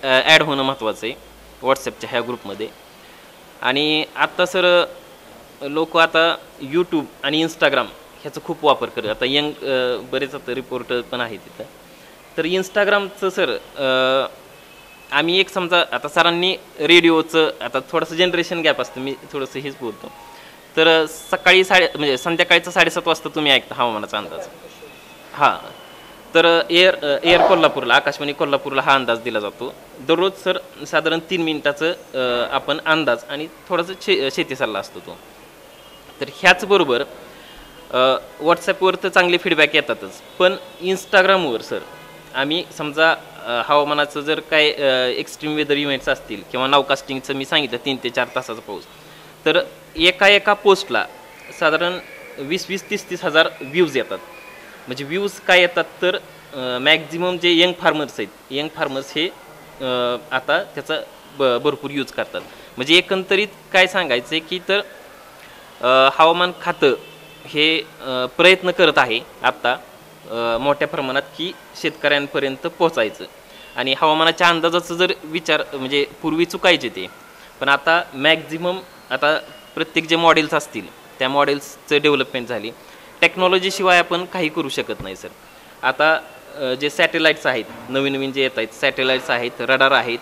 Speaker 6: ॲड होणं महत्त्वाचं आहे, व्हॉट्सॲपच्या ह्या ग्रुपमध्ये. आणि आत्ता सर लोक आता यूट्यूब आणि इंस्टाग्राम ह्याचा खूप वापर करतात. आता बरेच आता रिपोर्टर पण आहेत तिथं. तर इंस्टाग्रामचं सर आम्ही एक समजा आता सरांनी रेडिओचं आता थोडंसं जनरेशन गॅप असतं, मी थोडंसं हेच बोलतो. तर सकाळी संध्याकाळचं 7:30 वाजता तुम्ही ऐकता हवामानाचा अंदाज. हां, तर एअर कोल्हापूरला, आकाशवाणी कोल्हापूरला हा अंदाज दिला जातो दररोज सर. साधारण 3 मिनिटाचं आपण अंदाज आणि थोडासा शेती सल्ला असतो तो. तर ह्याचबरोबर व्हॉट्सॲपवर तर चांगले फीडबॅक येतातच, पण इंस्टाग्रामवर सर आम्ही समजा हवामानाचं जर काय एक्स्ट्रीम वेदर इव्हेंट्स असतील किंवा नावकास्टिंगचं मी सांगितलं 3 ते 4 तासाचा पाऊस, तर एका पोस्टला साधारण 20-20, 30-30 हजार व्ह्यूज येतात. म्हणजे व्ह्यूज काय येतात तर मॅक्झिमम जे यंग फार्मर्स आहेत, यंग फार्मर्स हे आता त्याचा भरपूर यूज करतात. म्हणजे एकंदरीत काय सांगायचं आहे की तर हवामान खातं हे प्रयत्न करत आहे आत्ता मोठ्या प्रमाणात की शेतकऱ्यांपर्यंत पोचायचं. आणि हवामानाच्या अंदाजाचं जर विचार म्हणजे पूर्वी चुकायचे ते, पण आता मॅक्झिमम आता प्रत्येक जे मॉडेल्स असतील त्या मॉडेल्सचं डेव्हलपमेंट झाली. टेक्नॉलॉजीशिवाय आपण काही करू शकत नाही सर. आता जे सॅटेलाईट्स आहेत नवीन जे येत आहेत, सॅटेलाईट्स आहेत, रडार आहेत,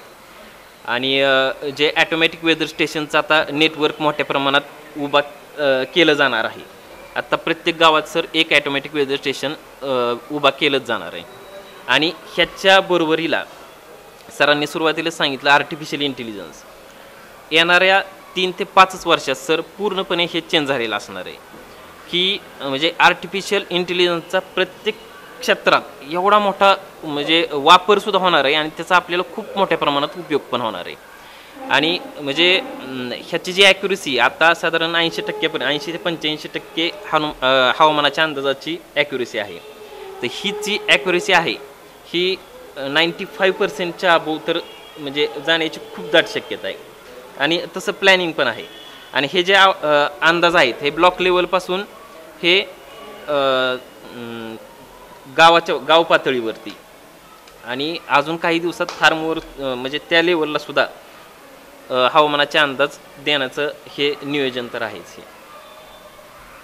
Speaker 6: आणि जे ॲटोमॅटिक वेदर स्टेशनचं आता नेटवर्क मोठ्या प्रमाणात उभा केलं जाणार आहे. आत्ता प्रत्येक गावात सर एक ॲटोमॅटिक वेदर स्टेशन उभा केलंच जाणार आहे. आणि ह्याच्या बरोबरीला सरांनी सुरुवातीला सांगितलं आर्टिफिशियल इंटेलिजन्स येणाऱ्या 3 ते 5 वर्षात सर पूर्णपणे हे चेंज झालेलं असणार आहे की म्हणजे आर्टिफिशियल इंटेलिजन्सचा प्रत्येक क्षेत्रात एवढा मोठा म्हणजे वापरसुद्धा होणार आहे आणि त्याचा आपल्याला खूप मोठ्या प्रमाणात उपयोग पण होणार आहे. आणि म्हणजे ह्याची जी ॲक्युरेसी आता साधारण 80% 80 ते 85% हवामानाच्या अंदाजाची ॲक्युरेसी आहे. तर ही जी ॲक्युरेसी आहे ही 95%च्या अबोव तर म्हणजे जाण्याची खूप दाट शक्यता आहे. आणि तसं प्लॅनिंग पण आहे. आणि हे जे अंदाज आहेत हे ब्लॉक लेवलपासून हे गाव पातळीवरती आणि अजून काही दिवसात फार्मवर म्हणजे त्या लेवलला सुद्धा हवामानाचे अंदाज देण्याचं हे नियोजन तर आहेच. हे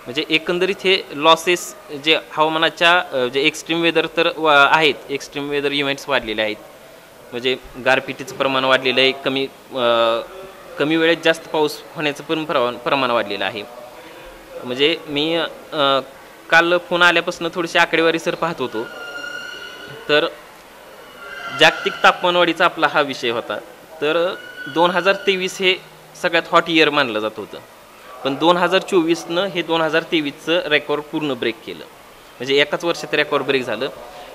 Speaker 6: म्हणजे एकंदरीत हे लॉसेस जे हवामानाच्या जे एक्स्ट्रीम वेदर तर आहेत, एक्स्ट्रीम वेदर इव्हेंट्स वाढलेले आहेत. म्हणजे गारपिटीचं प्रमाण वाढलेलं आहे, कमी वेळेत जास्त पाऊस होण्याचं पण प्रमाण वाढलेलं आहे. म्हणजे मी काल फोन आल्यापासून थोडीशी आकडेवारी सर पाहत होतो. तर जागतिक तापमानवाढीचा आपला हा विषय होता. तर 2023 हे सगळ्यात हॉट इयर मानलं जात होतं, पण 2024नं हे 2023चं रेकॉर्ड पूर्ण ब्रेक केलं. म्हणजे एकाच वर्षात रेकॉर्ड ब्रेक झालं.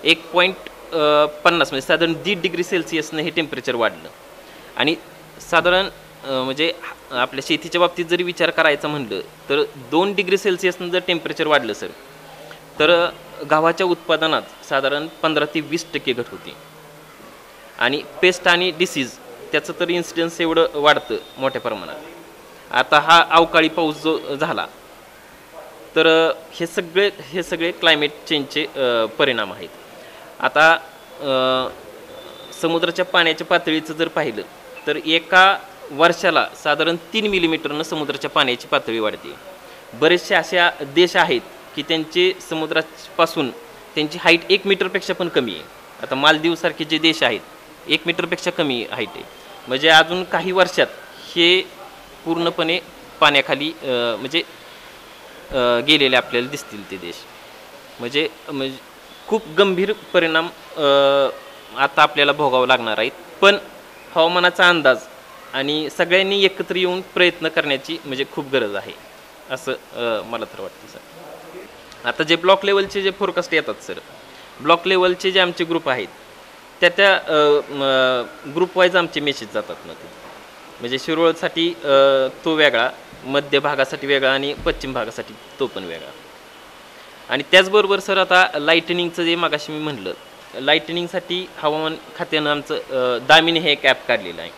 Speaker 6: 1.50 म्हणजे साधारण 1.5 डिग्री सेल्सिअसनं हे टेम्परेचर वाढलं. आणि साधारण म्हणजे आपल्या शेतीच्या बाबतीत जरी विचार करायचा म्हणलं तर 2 डिग्री सेल्सिअसनं जर टेम्परेचर वाढलं सर तर गव्हाच्या उत्पादनात साधारण 15 ते 20% घट होती. आणि पेस्ट आणि डिसीज त्याचं तर इन्सिडेन्स एवढं वाढतं मोठ्या प्रमाणात. आता हा अवकाळी पाऊस जो झाला तर हे सगळे क्लायमेट चेंजचे परिणाम आहेत. आता समुद्राच्या पाण्याच्या पातळीचं जर पाहिलं तर एका वर्षाला साधारण 3 मिलीमीटरनं समुद्राच्या पाण्याची पातळी वाढते. बरेचसे अशा देश आहेत की त्यांचे समुद्रापासून त्यांची हाईट 1 मीटरपेक्षा पण कमी आहे. आता मालदीवसारखे जे देश आहेत 1 मीटरपेक्षा कमी हाईट आहे. म्हणजे अजून काही वर्षात हे पूर्णपणे पाण्याखाली म्हणजे गेलेले आपल्याला दिसतील ते देश. म्हणजे खूप गंभीर परिणाम आता आपल्याला भोगावं लागणार आहेत. पण हवामानाचा अंदाज आणि सगळ्यांनी एकत्र येऊन प्रयत्न करण्याची म्हणजे खूप गरज आहे असं मला तर वाटतं सर. आता जे ब्लॉक लेवलचे जे फोरकास्ट येतात सर, ब्लॉक लेवलचे जे आमचे ग्रुप आहेत त्या ग्रुप वाईज आमचे मेसेज जातात ना ते, म्हणजे शिरोळसाठी तो वेगळा, मध्य भागासाठी वेगळा आणि पश्चिम भागासाठी तो पण वेगळा. आणि त्याचबरोबर सर आता लाईटनिंगचं जे मागाशी मी म्हणलं, लाईटनिंगसाठी हवामान खात्यानं आमचं दामिनी हे एक ॲप काढलेलं आहे.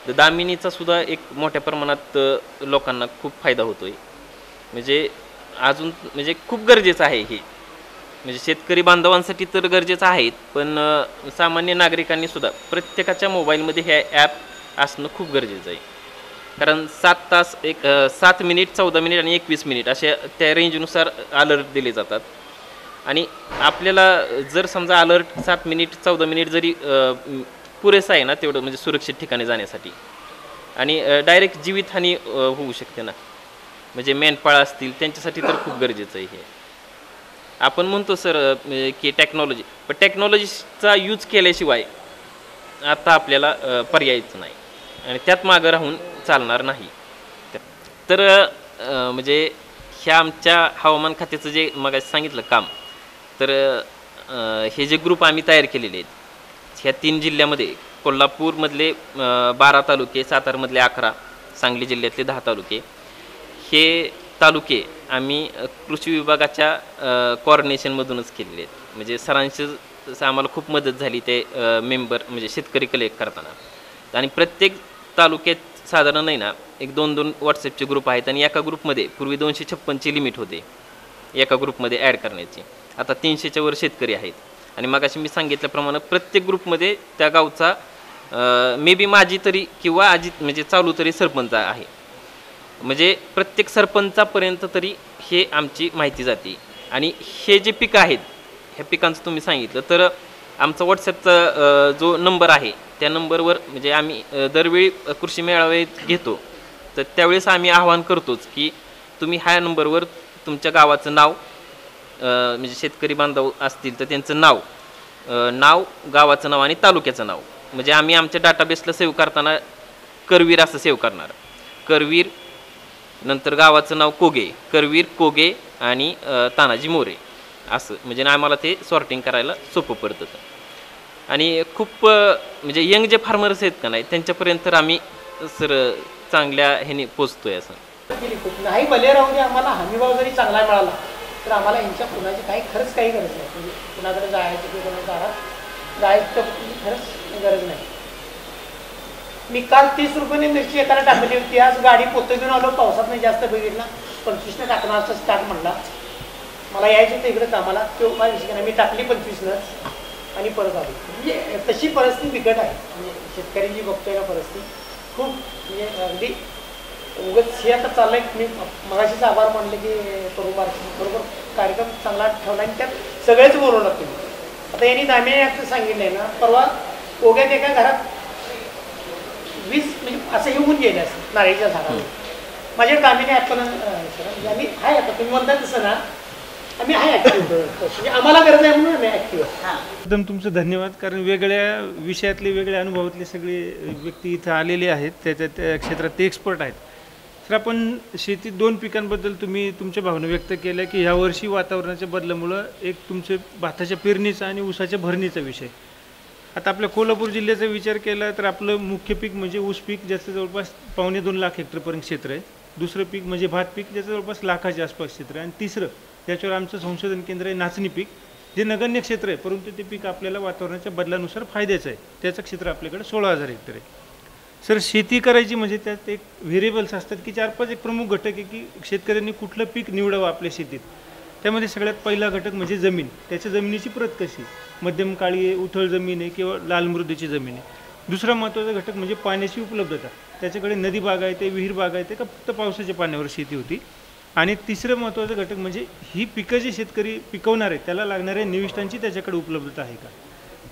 Speaker 6: तर दामिनीचा सुद्धा एक मोठ्या प्रमाणात लोकांना खूप फायदा होतो आहे. म्हणजे अजून म्हणजे खूप गरजेचं आहे हे, म्हणजे शेतकरी बांधवांसाठी तर गरजेचं आहे, पण सामान्य नागरिकांनी सुद्धा प्रत्येकाच्या मोबाईलमध्ये हे ॲप असणं खूप गरजेचं आहे. कारण 7 तास 7 मिनिट 14 मिनिट आणि 21 मिनिट अशा त्या रेंजनुसार अलर्ट दिले जातात. आणि आपल्याला जर समजा अलर्ट 7 मिनिट 14 मिनिट जरी पुरेसा आहे ना तेवढं, म्हणजे सुरक्षित ठिकाणी जाण्यासाठी, आणि डायरेक्ट जीवितहानी होऊ शकते ना, म्हणजे मेंढपाळ असतील त्यांच्यासाठी तर खूप गरजेचं आहे हे. आपण म्हणतो सर की टेक्नॉलॉजी, पण टेक्नॉलॉजीचा यूज केल्याशिवाय आता आपल्याला पर्यायच नाही आणि त्यात मागं राहून चालणार नाही. तर म्हणजे ह्या आमच्या हवामान खात्याचं जे मग सांगितलं काम, तर हे जे ग्रुप आम्ही तयार केलेले आहेत ह्या 3 जिल्ह्यामध्ये, कोल्हापूरमधले 12 तालुके, सातारमधले 11, सांगली जिल्ह्यातले 10 तालुके, हे तालुके आम्ही कृषी विभागाच्या कोऑर्डिनेशनमधूनच केलेले आहेत. म्हणजे सरांशी आम्हाला खूप मदत झाली ते मेंबर म्हणजे शेतकरी कलेक्ट करताना. आणि प्रत्येक तालुक्यात साधारण नाही ना 1-2 व्हॉट्सअपचे ग्रुप आहेत, आणि एका ग्रुपमध्ये पूर्वी 256ची लिमिट होते एका ग्रुपमध्ये ॲड करण्याची, आता 300च्या वर शेतकरी आहेत. आणि मगाशी मी सांगितल्याप्रमाणे प्रत्येक ग्रुपमध्ये त्या गावचा मे बी माझी तरी किंवा अजित म्हणजे चालू तरी सरपंच आहे, म्हणजे प्रत्येक सरपंचापर्यंत तरी हे आमची माहिती जाते. आणि हे जे पिकं आहेत ह्या पिकांचं तुम्ही सांगितलं, तर आमचा व्हॉट्सॲपचा जो नंबर आहे त्या नंबरवर म्हणजे आम्ही दरवेळी कृषी मेळावे घेतो, तर त्यावेळेस आम्ही आवाहन करतोच की तुम्ही ह्या नंबरवर तुमच्या गावाचं नाव, म्हणजे शेतकरी बांधव असतील तर त्यांचं नाव, गावाचं नाव आणि तालुक्याचं नाव, म्हणजे आम्ही आमच्या डाटाबेसला सेव्ह करताना करवीर असं सेव्ह करणार, करवीर, नंतर गावाचं नाव कोगे, करवीर, कोगे आणि तानाजी मोरे असं, म्हणजे आम्हाला ते सॉर्टिंग करायला सोपं पडतं. आणि खूप म्हणजे यंग जे फार्मर्स आहेत का नाही त्यांच्यापर्यंत तर आम्ही सर चांगल्या ह्याने पोचतोय. असं
Speaker 5: नाही भले राहू दे, आम्हाला हमीभाव जरी चांगला मिळाला तर आम्हाला यांच्या कुणाची काही गरज नाही, म्हणजे कुणाकडे जायचं किंवा कोणाच्या दारात जायचं खरंच गरज नाही. मी काल 30 रुपयाने मिरची एकाला टाकली होती, आज गाडी पोतं घेऊन आलो, पावसात नाही जास्त बघितला, 25ने टाकणार असं स्टार्ट म्हणला, मला यायचं होतं इकडे कामाला, तो माझ्या विषय मी टाकली 25नंच आणि परत आली. म्हणजे तशी परिस्थिती बिकट आहे, म्हणजे शेतकऱ्यांची बघतोय ना परिस्थिती खूप, म्हणजे अगदी उगाच हे आता चाललंय. मी मगाशीच आभार मानले की बरोबर कार्यक्रम चांगला ठेवला आणि त्यात सगळेच बोलवू लागते. आता यांनी दामिनी ॲपचं सांगितलंय ना, परवा ओग्यात एका घरात 20 म्हणजे असं येऊन गेले असं नारळीच्या झाडावर. माझ्या दामिनी ॲप पण सर आम्ही आहे, आता तुम्ही म्हणता तसं ना आम्ही आहे ॲक्टिव्ह, म्हणजे आम्हाला गरज आहे म्हणून आम्ही ॲक्टिव्ह.
Speaker 7: एकदम तुमचं धन्यवाद, कारण वेगळ्या विषयातले वेगळ्या अनुभवातले सगळे व्यक्ती इथं आलेले आहेत, त्या क्षेत्रात ते एक्सपर्ट आहेत. तर आपण शेतीत 2 पिकांबद्दल तुम्ही तुमच्या भावना व्यक्त केल्या की ह्या वर्षी वातावरणाच्या बदलामुळं एक तुमचे भाताच्या पेरणीचा आणि ऊसाच्या भरणीचा विषय. आता आपल्या कोल्हापूर ज्याचा विचार केला तर आपलं मुख्य पीक म्हणजे ऊस पीक, ज्याचं जवळपास 2.25 लाख हेक्टरपर्यंत क्षेत्र आहे. दुसरं पीक म्हणजे भात पीक, ज्याचं जवळपास लाखाच्या आसपास क्षेत्र आहे. आणि तिसरं त्याच्यावर आमचं संशोधन केंद्र आहे नाचणी पीक, जे नगण्य क्षेत्र आहे, परंतु ते पीक आपल्याला वातावरणाच्या बदलानुसार फायद्याचं आहे. त्याचं क्षेत्र आपल्याकडे 16,000 हेक्टर आहे. सर शेती करायची म्हणजे त्यात एक व्हेरिएबल्स असतात की 4-5 एक प्रमुख घटक आहे की शेतकऱ्यांनी कुठलं पीक निवडावं आपल्या शेतीत. त्यामध्ये सगळ्यात पहिला घटक म्हणजे जमीन, त्याच्या जमिनीची प्रत कशी, मध्यम काळी आहे, उथळ जमीन आहे किंवा लाल मृदेची जमीन आहे. दुसरा महत्त्वाचा घटक म्हणजे पाण्याची उपलब्धता, त्याच्याकडे नदी बागायते, विहीर बागायते का फक्त पावसाच्या पाण्यावर शेती होती. आणि तिसरं महत्त्वाचं घटक म्हणजे ही पिकं जे शेतकरी पिकवणार आहे त्याला लागणाऱ्या निविष्ठांची त्याच्याकडे उपलब्धता आहे का.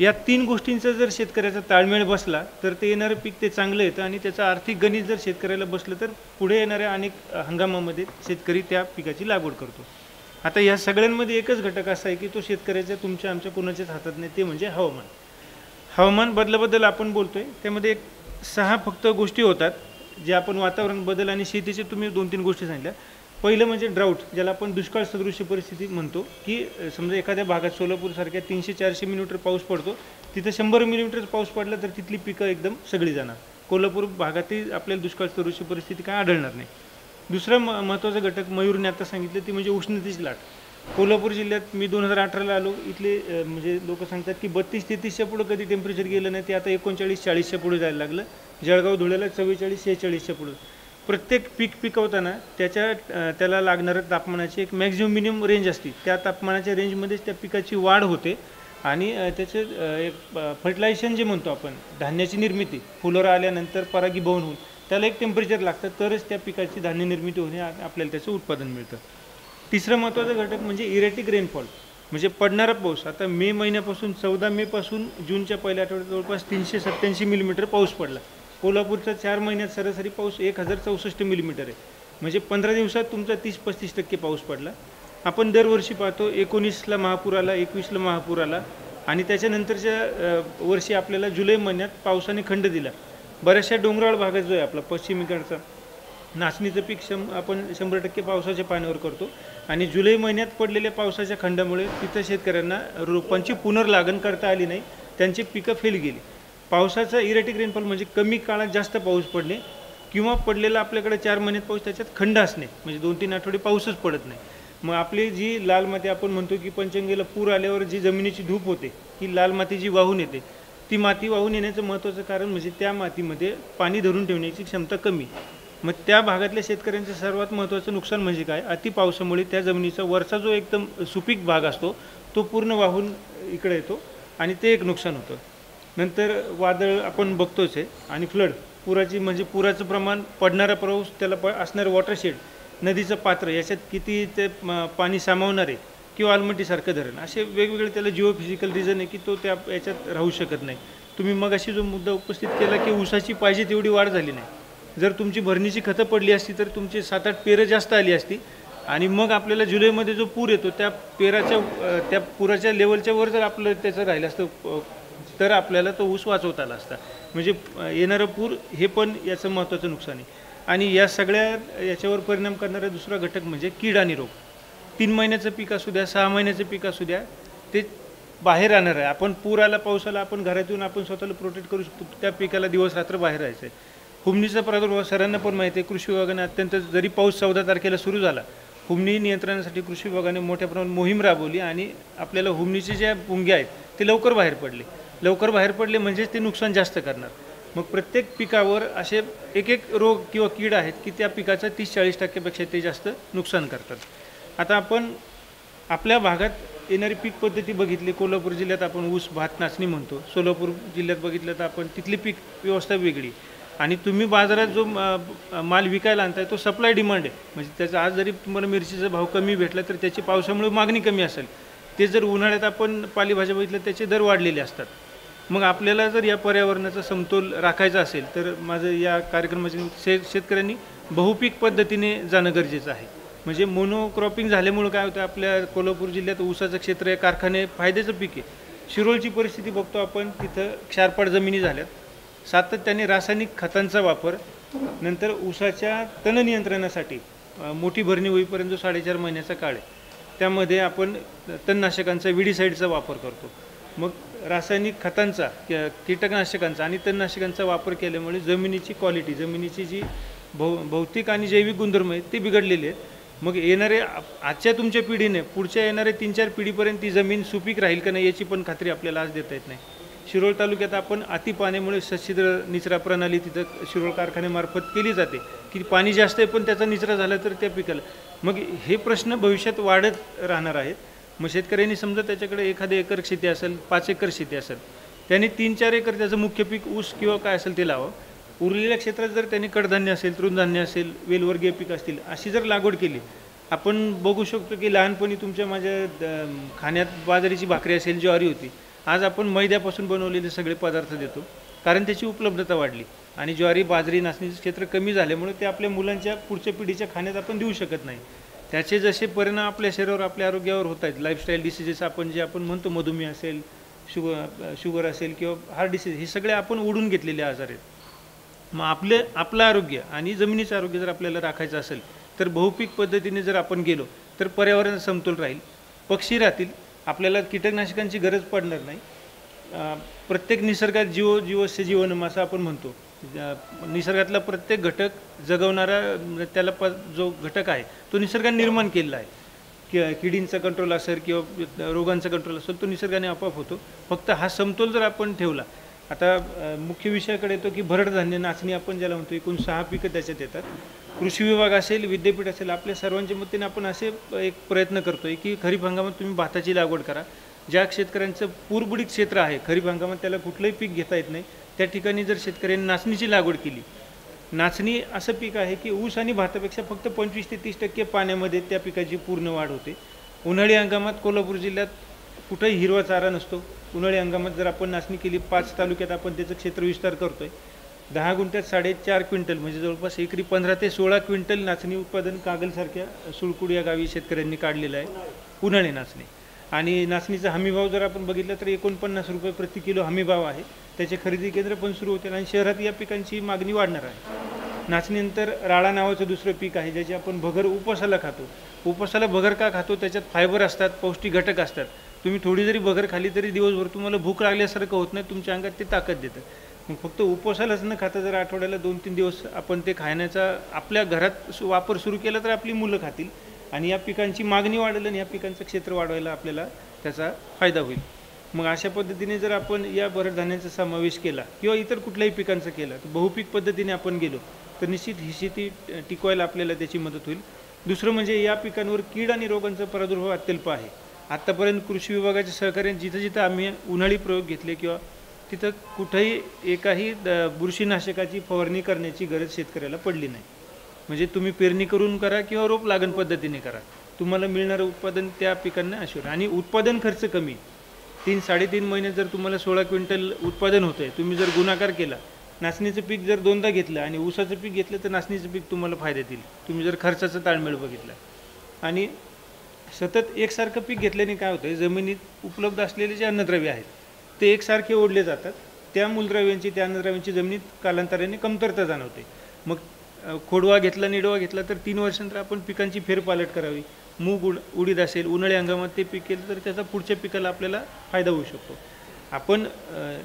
Speaker 7: या 3 गोष्टींचा जर शेतकऱ्याचा ताळमेळ बसला तर ते येणारं पीक ते चांगलं येतं, आणि त्याचं आर्थिक गणित जर शेतकऱ्याला बसलं तर पुढे येणाऱ्या अनेक हंगामामध्ये शेतकरी त्या पिकाची लागवड करतो. आता या सगळ्यांमध्ये एकच घटक असा आहे की तो शेतकऱ्याच्या तुमच्या आमच्या कोणाच्याच हातात नाही, ते म्हणजे हवामान. हवामान बदलाबद्दल आपण बोलतोय, त्यामध्ये एक 6 फक्त गोष्टी होतात जे आपण वातावरण बदल आणि शेतीचे तुम्ही 2-3 गोष्टी सांगितल्या. पहिलं म्हणजे ड्राऊट, ज्याला आपण दुष्काळ सदृश्य परिस्थिती म्हणतो, की समजा एखाद्या भागात सोलापूरसारख्या 300-400 मिलीमीटर पाऊस पडतो, तिथं 100 मिलीमीटर पाऊस पडला तर तिथली पिकं एकदम सगळी जाणार. कोल्हापूर भागातही आपल्याला दुष्काळ सदृश्य परिस्थिती काय आढळणार नाही. दुसरा महत्त्वाचा घटक मयूरने आता सांगितलं ती म्हणजे उष्णतेची लाट. कोल्हापूर जिल्ह्यात मी 2018ला आलो, इथले म्हणजे लोक सांगतात की 32-33च्या पुढं कधी टेम्परेचर गेलं नाही, ते आता 39-40च्या पुढे जायला लागलं. जळगाव धुळ्याला 44-46च्या पुढं. प्रत्येक पीक पिकवताना त्याला लागणारं तापमानाची एक मॅक्झिमम मिनिमम रेंज असते. त्या तापमानाच्या रेंजमध्येच त्या पिकाची वाढ होते आणि त्याचे एक फर्टिलायझेशन जे म्हणतो आपण, धान्याची निर्मिती, फुलोरा आल्यानंतर परागीभवन होऊन त्याला एक टेम्परेचर लागतं, तरच त्या पिकाची धान्य निर्मिती होणे आपल्याला त्याचं उत्पादन मिळतं. तिसरं महत्त्वाचं घटक म्हणजे इरेटिक रेनफॉल, म्हणजे पडणारा पाऊस. आता मे महिन्यापासून 14 मेपासून जूनच्या पहिल्या आठवड्यात जवळपास 387 मिलीमीटर पाऊस पडला. कोल्हापूरचा 4 महिन्यात सरासरी पाऊस 1064 मिलीमीटर आहे, म्हणजे 15 दिवसात तुमचा 30-35% पाऊस पडला. आपण दरवर्षी पाहतो 19ला महापूर आला, 21ला महापूर आला आणि त्याच्यानंतरच्या वर्षी आपल्याला जुलै महिन्यात पावसाने खंड दिला. बऱ्याचशा डोंगराळ भागात जो आहे आपला पश्चिमेकडचा, नाचणीचं पीक आपण 100% पावसाच्या पाण्यावर करतो आणि जुलै महिन्यात पडलेल्या पावसाच्या खंडामुळे तिथं शेतकऱ्यांना रोपांची पुनर्लागण करता आली नाही, त्यांची पिकं फेल गेली. पावसाचा इरेटिक रेनफॉल म्हणजे कमी काळात जास्त पाऊस पडणे किंवा पडलेला आपल्याकडे 4 महिन्यात पाऊस त्याच्यात खंड असणे, म्हणजे 2-3 आठवडे पाऊसच पडत नाही. मग आपली जी लाल माती आपण म्हणतो की पंचगंगेला पूर आल्यावर जी जमिनीची धूप होते, की लाल माती जी वाहून येते, ती माती वाहून येण्याचं महत्त्वाचं कारण म्हणजे त्या मातीमध्ये पाणी धरून ठेवण्याची क्षमता कमी. मग त्या भागातल्या शेतकऱ्यांचं सर्वात महत्त्वाचं नुकसान म्हणजे काय, अति पावसामुळे त्या जमिनीचा वरचा जो एकदम सुपीक भाग असतो तो पूर्ण वाहून इकडे येतो आणि ते एक नुकसान होतं. नंतर वादळ आपण बघतोच आहे आणि फ्लड, पुराची म्हणजे पुराचं प्रमाण, पडणारा पाऊस, त्याला असणारं वॉटरशेड, नदीचं पात्र, याच्यात किती ते पाणी सामावणार आहे किंवा आलमटीसारखं धरण, असे वेगवेगळे त्याला जिओफिजिकल रिझन आहे की तो त्या याच्यात राहू शकत नाही. तुम्ही मग अशी जो मुद्दा उपस्थित केला की ऊसाची पाहिजे तेवढी वाढ झाली नाही. जर तुमची भरणीची खतं पडली असती तर तुमची 7-8 पेरं जास्त आली असती आणि मग आपल्याला जुलैमध्ये जो पूर येतो त्या त्या पुराच्या लेवलच्या वर जर आपलं त्याचं राहिलं असतं तर आपल्याला तो ऊस वाचवता आला असता. म्हणजे येणारं पूर हे पण याचं महत्त्वाचं नुकसान आहे. आणि या सगळ्या याच्यावर परिणाम करणारा दुसरा घटक म्हणजे कीड आणि रोग. 3 महिन्याचं पीक असू द्या, 6 महिन्याचं पीक असू द्या, ते बाहेर राहणार आहे. आपण पूर आला, पावसाला, आपण घरातून आपण स्वतःला प्रोटेक्ट करू शकतो, त्या पिकाला दिवस रात्र बाहेर राहायचं आहे. हुमणीचा प्रादुर्भाव सरांना पण माहिती आहे. कृषी विभागाने अत्यंत, जरी पाऊस 14 तारखेला सुरू झाला, हुमणी नियंत्रणासाठी कृषी विभागाने मोठ्या प्रमाणात मोहीम राबवली आणि आपल्याला हुमणीचे ज्या पुंग्या आहेत ते लवकर बाहेर पडले म्हणजेच ते नुकसान जास्त करणार. मग प्रत्येक पिकावर असे एक रोग किंवा कीड आहेत की त्या पिकाचं 30-40% ते जास्त नुकसान करतात. आता आपण आपल्या भागात येणारी पीक पद्धती बघितली. कोल्हापूर जिल्ह्यात आपण ऊस, भात, नाचणी म्हणतो. सोलापूर जिल्ह्यात बघितलं तर आपण तिथली पीक व्यवस्था वेगळी आणि तुम्ही बाजारात जो माल विकायला आणताय तो सप्लाय डिमांड आहे. म्हणजे त्याचा आज जरी तुम्हाला मिरचीचा भाव कमी भेटला तर त्याची पावसामुळे मागणी कमी असेल. ते जर उन्हाळ्यात आपण पालेभाज्या बघितलं त्याचे दर वाढलेले असतात. मग आपल्याला जर या पर्यावरणाचा समतोल राखायचा असेल तर माझं या कार्यक्रमाच्या शेतकऱ्यांनी बहुपीक पद्धतीने जाणं गरजेचं आहे. म्हणजे मोनोक्रॉपिंग झाल्यामुळं काय होतं, आपल्या कोल्हापूर जिल्ह्यात ऊसाचं क्षेत्र आहे, कारखाने, फायद्याचं पीक आहे. शिरोळची परिस्थिती बघतो आपण, तिथं क्षारपाड जमिनी झाल्यात, सातत्याने रासायनिक खतांचा वापर, नंतर ऊसाच्या तण नियंत्रणासाठी मोठी भरणी होईपर्यंत जो 4.5 महिन्याचा काळ आहे त्यामध्ये आपण तणनाशकांचा, विडीसाईडचा वापर करतो. मग रासायनिक खतांचा, कीटकनाशकांचा आणि तणनाशकांचा वापर केल्यामुळे जमिनीची क्वालिटी, जमिनीची जी भौतिक आणि जैविक गुणधर्म आहेत ते बिघडलेले आहेत. मग येणारे आजच्या तुमच्या पिढीने पुढच्या येणाऱ्या 3-4 पिढीपर्यंत ती जमीन सुपीक राहील का नाही याची पण खात्री आपल्याला आज देता येत नाही. शिरोळ तालुक्यात आपण अति पाण्यामुळे सच्छिद्र निचरा प्रणाली तिथं शिरोळ कारखान्यामार्फत केली जाते की पाणी जास्त आहे पण त्याचा निचरा झाला तर त्या पिकाला, मग हे प्रश्न भविष्यात वाढत राहणार आहेत. मग शेतकऱ्यांनी समजा त्याच्याकडे एखादी एकर शेती असेल, 5 एकर शेती असेल, त्यांनी 3-4 एकर त्याचं मुख्य पीक ऊस किंवा काय असेल ते लावावं. उरलेल्या क्षेत्रात जर त्यांनी कडधान्य असेल, तृणधान्य असेल, वेलवर्गीय पीक असतील अशी जर लागवड केली, आपण बघू शकतो की लहानपणी तुमच्या माझ्या खाण्यात बाजरीची भाकरी असेल, ज्वारी होती, आज आपण मैद्यापासून बनवलेले सगळे पदार्थ देतो कारण त्याची उपलब्धता वाढली आणि ज्वारी, बाजरी, नाचणीचं क्षेत्र कमी झाल्यामुळे ते आपल्या मुलांच्या पुढच्या पिढीच्या खाण्यात आपण देऊ शकत नाही. त्याचे जसे परिणाम आपल्या शरीरावर, आपल्या आरोग्यावर होत आहेत, लाईफस्टाईल डिसीजेस आपण म्हणतो, मधुमेह असेल, शुगर असेल किंवा हार्ट डिसीज, हे सगळे आपण ओढून घेतलेले आजार आहेत. मग आपलं आरोग्य आणि जमिनीचं आरोग्य जर आपल्याला राखायचं असेल तर बहुपीक पद्धतीने जर आपण गेलो तर पर्यावरण समतोल राहील, पक्षी राहतील, आपल्याला कीटकनाशकांची गरज पडणार नाही. प्रत्येक निसर्गात जीवस्य जीवनम असं आपण म्हणतो. निसर्गातला प्रत्येक घटक जगवणारा त्याला जो घटक आहे तो निसर्गाने निर्माण केलेला आहे. किडींचा कंट्रोल असेल किंवा रोगांचा कंट्रोल असेल तो निसर्गाने आपोआप होतो. फक्त हा समतोल जर आपण ठेवला. आता मुख्य विषयाकडे येतो की भरड धान्य नाचणी आपण ज्याला म्हणतो, एकूण 6 पिकं त्याच्यात येतात. कृषी विभाग असेल, विद्यापीठ असेल, आपल्या सर्वांच्या मतीने आपण असे एक प्रयत्न करतोय की खरीप हंगामात तुम्ही भाताची लागवड करा. ज्या शेतकऱ्यांचं पूरबुडीत क्षेत्र आहे, खरीप हंगामात त्याला कुठलंही पीक घेता येत नाही, त्या ठिकाणी जर शेतकऱ्यांनी नाचणीची लागवड केली. नाचणी असं पीक आहे की ऊस आणि भातापेक्षा फक्त 25 ते 30% पाण्यामध्ये त्या पिकाची पूर्ण वाढ होते. उन्हाळी हंगामात कोल्हापूर जिल्ह्यात कुठंही हिरवा चारा नसतो. उन्हाळी हंगामात जर आपण नाचणी केली, 5 तालुक्यात आपण त्याचं क्षेत्र विस्तार करतोय. 10 गुंठ्यात 4.5 क्विंटल म्हणजे जवळपास एकरी 15 ते 16 क्विंटल नाचणी उत्पादन कागलसारख्या सुळकुड या गावी शेतकऱ्यांनी काढलेलं आहे, उन्हाळी नाचणी. आणि नाचणीचा हमीभाव जर आपण बघितला तर 49 रुपये प्रति किलो हमीभाव आहे. त्याचे खरेदी केंद्र पण सुरू होते आणि शहरात या पिकांची मागणी वाढणार आहे. नाचणीनंतर राळा नावाचं दुसरं पीक आहे, ज्याचे आपण भगर उपवासाला खातो. उपवासाला भगर का खातो? त्याच्यात फायबर असतात, पौष्टिक घटक असतात. तुम्ही थोडी जरी भगर खाली तरी दिवसभर तुम्हाला भूक लागल्यासारखं होत नाही, तुमच्या अंगात ते ताकद देतं. मग फक्त उपवासालाच न खाता जर आठवड्याला 2-3 दिवस आपण ते खाण्याचा आपल्या घरात वापर सुरू केला तर आपली मुलं खातील आणि या पिकांची मागणी वाढेल आणि या पिकांचं क्षेत्र वाढवायला आपल्याला त्याचा फायदा होईल. मग अशा पद्धतीने जर आपण या भरड धान्याचा समावेश केला किंवा इतर कुठल्याही पिकांचा केला, तर बहुपीक पद्धतीने आपण गेलो तर निश्चित ही शेती टिकवायला आपल्याला त्याची मदत होईल. दुसरं म्हणजे या पिकांवर कीड आणि रोगांचा प्रादुर्भाव अत्यल्प आहे. आत्तापर्यंत कृषी विभागाच्या सहकार्याने जिथं जिथं आम्ही उन्हाळी प्रयोग घेतले किंवा तिथं कुठंही एकाही बुरशीनाशकाची फवारणी करण्याची गरज शेतकऱ्याला पडली नाही. म्हणजे तुम्ही पेरणी करून करा किंवा रोप लागण पद्धतीने करा, तुम्हाला मिळणारं उत्पादन त्या पिकांना अश्युअर. आणि उत्पादन खर्च कमी. 3-3.5 महिन्यात जर तुम्हाला 16 क्विंटल उत्पादन होतं आहे, तुम्ही जर गुणाकार केला, नाचणीचं पीक जर 2दा घेतलं आणि ऊसाचं पीक घेतलं तर नाचणीचं पीक तुम्हाला फायद्यात येईल, तुम्ही जर खर्चाचा ताळमेळ बघितला. आणि सतत एकसारखं पीक घेतल्याने काय होतं, जमिनीत उपलब्ध असलेले जे अन्नद्रव्य आहेत ते एकसारखे ओढले जातात. त्या मूलद्रव्यांची, त्या अन्नद्रव्यांची जमिनीत कालांतराने कमतरता जाणवते. मग खोडवा घेतला, निडवा घेतला तर 3 वर्षांतर आपण पिकांची फेरपालट करावी. मूग उडीद असेल, उन्हाळी हंगामात ते पीक केलं तर त्याचा पुढच्या पिकाला आपल्याला फायदा होऊ शकतो. आपण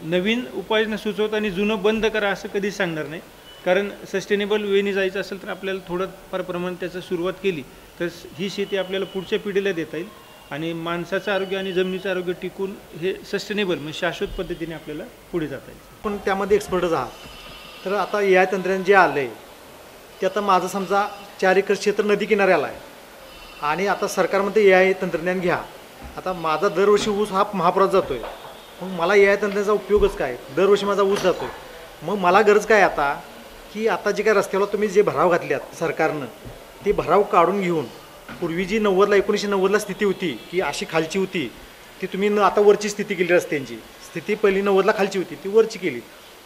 Speaker 7: नवीन उपाययोजना सुचवत आणि जुनं बंद करा असं कधीच सांगणार नाही. कारण सस्टेनेबल वेनी जायचं असेल तर आपल्याला थोडंफार प्रमाणात त्याचं सुरुवात केली तर ही शेती आपल्याला पुढच्या पिढीला देता येईल आणि माणसाचं आरोग्य आणि जमिनीचं आरोग्य टिकून हे सस्टेनेबल म्हणजे शाश्वत पद्धतीने आपल्याला पुढे जाता येईल.
Speaker 3: पण त्यामध्ये एक्सपर्टच आहात. तर आता AI तंत्रज्ञान जे आलं आहे ते आता माझं समजा 4 एकर क्षेत्र नदी किनाऱ्याला आहे आणि आता सरकारमध्ये AI तंत्रज्ञान घ्या. आता माझा दरवर्षी ऊस हा महापुरात जातो आहे, मग मला AI तंत्रज्ञानाचा उपयोगच काय? दरवर्षी माझा ऊस जातो आहे, मग मला गरज काय आता की आता जे काय रस्त्यावर तुम्ही जे भराव घातल्यात सरकारनं, ते भराव काढून घेऊन पूर्वी जी 1990ला स्थिती होती की अशी खालची होती ती तुम्ही आता वरची स्थिती केली. रस्त्यांची स्थिती पहिली 90ला खालची होती, ती वरची केली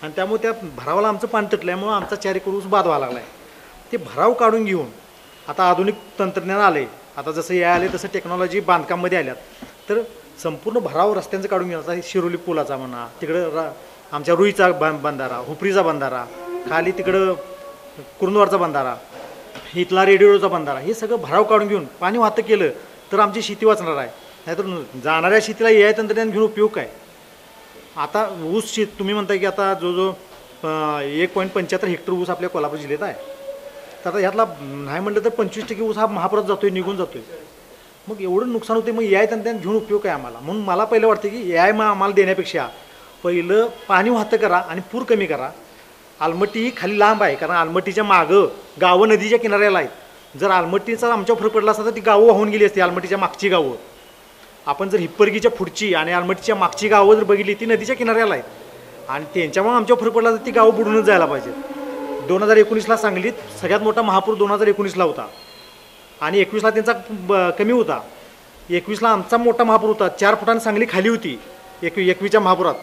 Speaker 3: आणि त्यामुळे त्या भरावाला आमचं पाणी तटल्यामुळं आमचा 4 एकर ऊस बाद व्हायला लागला आहे. ते भराव काढून घेऊन आता आधुनिक तंत्रज्ञान आलं आहे, आता जसं AI आले तसं टेक्नॉलॉजी बांधकाममध्ये आल्यात, तर संपूर्ण भराव रस्त्यांचं काढून घेऊन आता शिरोली पुलाचा म्हणा, तिकडं आमच्या रुईचा बंधारा, हुपरीचा बंधारा, खाली तिकडं कुरुंदवारचा बंधारा, इथला रेडिओचा बंधारा, हे सगळं भराव काढून घेऊन पाणी वाहतं केलं तर आमची शेती वाचणार आहे. नाहीतर जाणाऱ्या शेतीला AI तंत्रज्ञान घेऊन उपयोग काय? आता ऊस शेत तुम्ही म्हणताय की आता जो 1.75 हेक्टर ऊस आपल्या कोल्हापूर जिल्ह्यात आहे, तर आता ह्यातला नाही म्हटलं तर 25% ऊस हा महापुरात जातोय, निघून जातोय. मग एवढं नुकसान होते, मग AI तंत्रज्ञान घेऊन उपयोग काय आम्हाला? म्हणून मला पहिलं वाटतं की AI आम्हाला देण्यापेक्षा पहिलं पाणी वाहतं करा आणि पूर कमी करा. आलमट्टी ही खाली लांब आहे, कारण आलमट्टीच्या मागं गावं नदीच्या किनाऱ्याला आहेत. जर आलमट्टीचा आमच्या फरक पडला असता तर ती गावं वाहून गेली असती, आलमट्टीच्या मागची गावं. आपण जर हिप्परगीच्या पुढची आणि आलमट्टीच्या मागची गावं जर बघितली ती नदीच्या किनाऱ्याला आहेत आणि त्यांच्यामुळे आमच्या फरक पडला तर ती गावं बुडूनच जायला पाहिजे. 2019ला सांगलीत सगळ्यात मोठा महापूर 2019ला होता आणि 21ला त्यांचा कमी होता. 21ला आमचा मोठा महापूर होता, 4 फुटांनी सांगली खाली होती 21च्या महापुरात.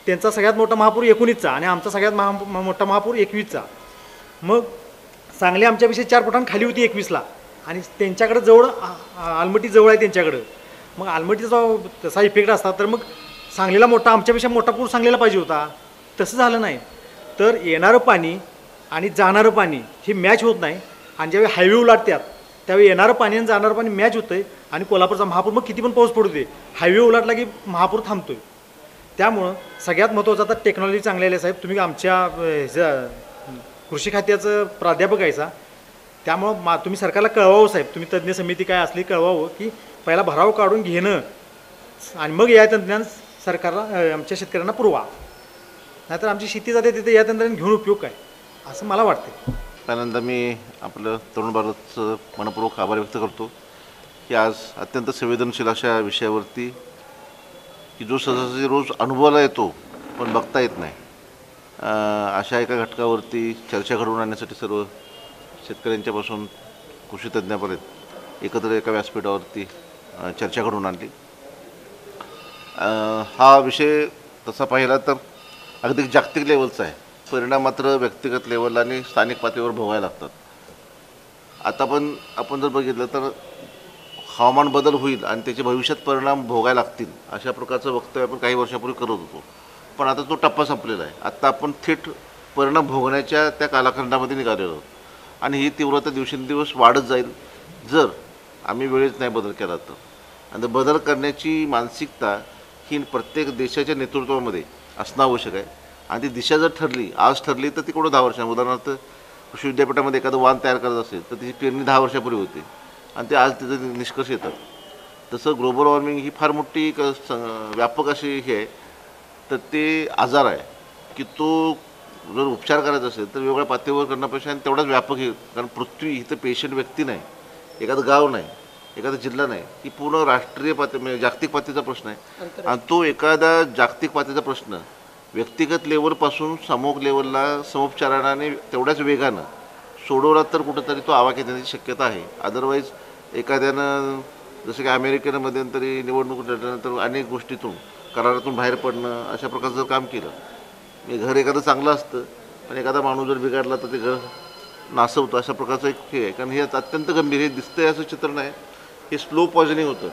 Speaker 3: त्यांचा सगळ्यात मोठा महापूर 19चा आणि आमचा सगळ्यात मोठा महापूर 21चा. मग सांगली आमच्यापेक्षा 4 फुटांनी खाली होती 21ला आणि त्यांच्याकडे जवळ आलमट्टी जवळ आहे त्यांच्याकडं. मग आलमट्टीचा तसा इफेक्ट असता तर मग सांगलीला मोठा, आमच्यापेक्षा मोठा पूर सांगलीला पाहिजे होता. तसं झालं नाही. तर येणारं पाणी आणि जाणारं पाणी हे मॅच होत नाही. आणि ज्यावेळी हायवे उलाटतात त्यावेळी येणारं पाणी आणि जाणारं पाणी मॅच होतं आहे आणि कोल्हापूरचा महापूर मग किती पण पाऊस पडू दे हायवे उलाटला की महापूर थांबतो आहे. त्यामुळं सगळ्यात महत्त्वाचं आता टेक्नॉलॉजी चांगली आली आहे साहेब. तुम्ही आमच्या कृषी खात्याचं प्राध्यापक आहे सा, त्यामुळं तुम्ही सरकारला कळवावं साहेब, तुम्ही तज्ज्ञ समिती काय असली कळवावं की पहिला भराव काढून घेणं आणि मग या तंत्रज्ञान सरकारला आमच्या शेतकऱ्यांना पुरवा, नाहीतर आमची शेती जाते तिथे या तंत्रज्ञान घेऊन उपयोग काय असं मला वाटतं.
Speaker 8: पहिल्यांदा मी आपलं तरुण भारतचं मनपूर्वक आभार व्यक्त करतो की आज अत्यंत संवेदनशील अशा विषयावरती की जो सहजासहजी रोज अनुभवाला येतो पण बघता येत नाही, अशा एका घटकावरती चर्चा घडवून आणण्यासाठी सर्व शेतकऱ्यांच्यापासून कृषी तज्ज्ञापर्यंत एकत्र एका व्यासपीठावरती चर्चा घडवून आणली. हा विषय तसा पाहिला तर अगदी जागतिक लेवलचा आहे. परिणाम मात्र व्यक्तिगत लेवलला आणि स्थानिक पातळीवर भोगायला लागतात. आता पण आपण जर बघितलं तर हवामान बदल होईल आणि त्याचे भविष्यात परिणाम भोगायला लागतील अशा प्रकारचं वक्तव्य आपण काही वर्षापूर्वी करत होतो, पण आता तो टप्पा संपलेला आहे. आत्ता आपण थेट परिणाम भोगण्याच्या त्या कालखंडामध्ये निघालेलो आहोत आणि ही तीव्रता दिवसेंदिवस वाढत जाईल जर आम्ही वेळेत नाही बदल केला तर. आणि बदल करण्याची मानसिकता ही प्रत्येक देशाच्या नेतृत्वामध्ये असणं आवश्यक आहे आणि ती दिशा जर ठरली, आज ठरली तर ती कुठं 10 वर्षांनी, उदाहरणार्थ कृषी विद्यापीठामध्ये एखादं वाण तयार करत असेल तर तिची पेरणी 10 वर्षापूर्वी होती आणि ते आज तिथे निष्कर्ष येतात. तसं ग्लोबल वॉर्मिंग ही फार मोठी एक व्यापक अशी हे आहे, तर ते आजार आहे की तो जर उपचार करायचा असेल तर वेगवेगळ्या पातळीवर करण्यापेक्षा आणि तेवढाच व्यापक आहे. कारण पृथ्वी ही तर पेशंट व्यक्ती नाही, एखादं गाव नाही, एखादा जिल्हा नाही, ही पूर्ण राष्ट्रीय पातळी म्हणजे जागतिक पातळीचा प्रश्न आहे. आणि तो एखादा जागतिक पातळीचा प्रश्न व्यक्तिगत लेवलपासून सामूहिक लेवलला समुपचारानं आणि तेवढ्याच वेगानं सोडवला तर कुठंतरी तो आवाक्यात येण्याची शक्यता आहे. अदरवाईज एखाद्यानं जसं की अमेरिकेनं मध्यंतरी निवडणूक लढल्यानंतर अनेक गोष्टीतून करारातून बाहेर पडणं अशा प्रकारचं जर काम केलं, म्हणजे घर एखादं चांगलं असतं पण एखादा माणूस जर बिघडला तर ते घर नासवतं, अशा प्रकारचं एक हे आहे. कारण हे अत्यंत गंभीर, हे दिसतंय असं चित्र नाही, हे स्लो पॉइझनिंग होतं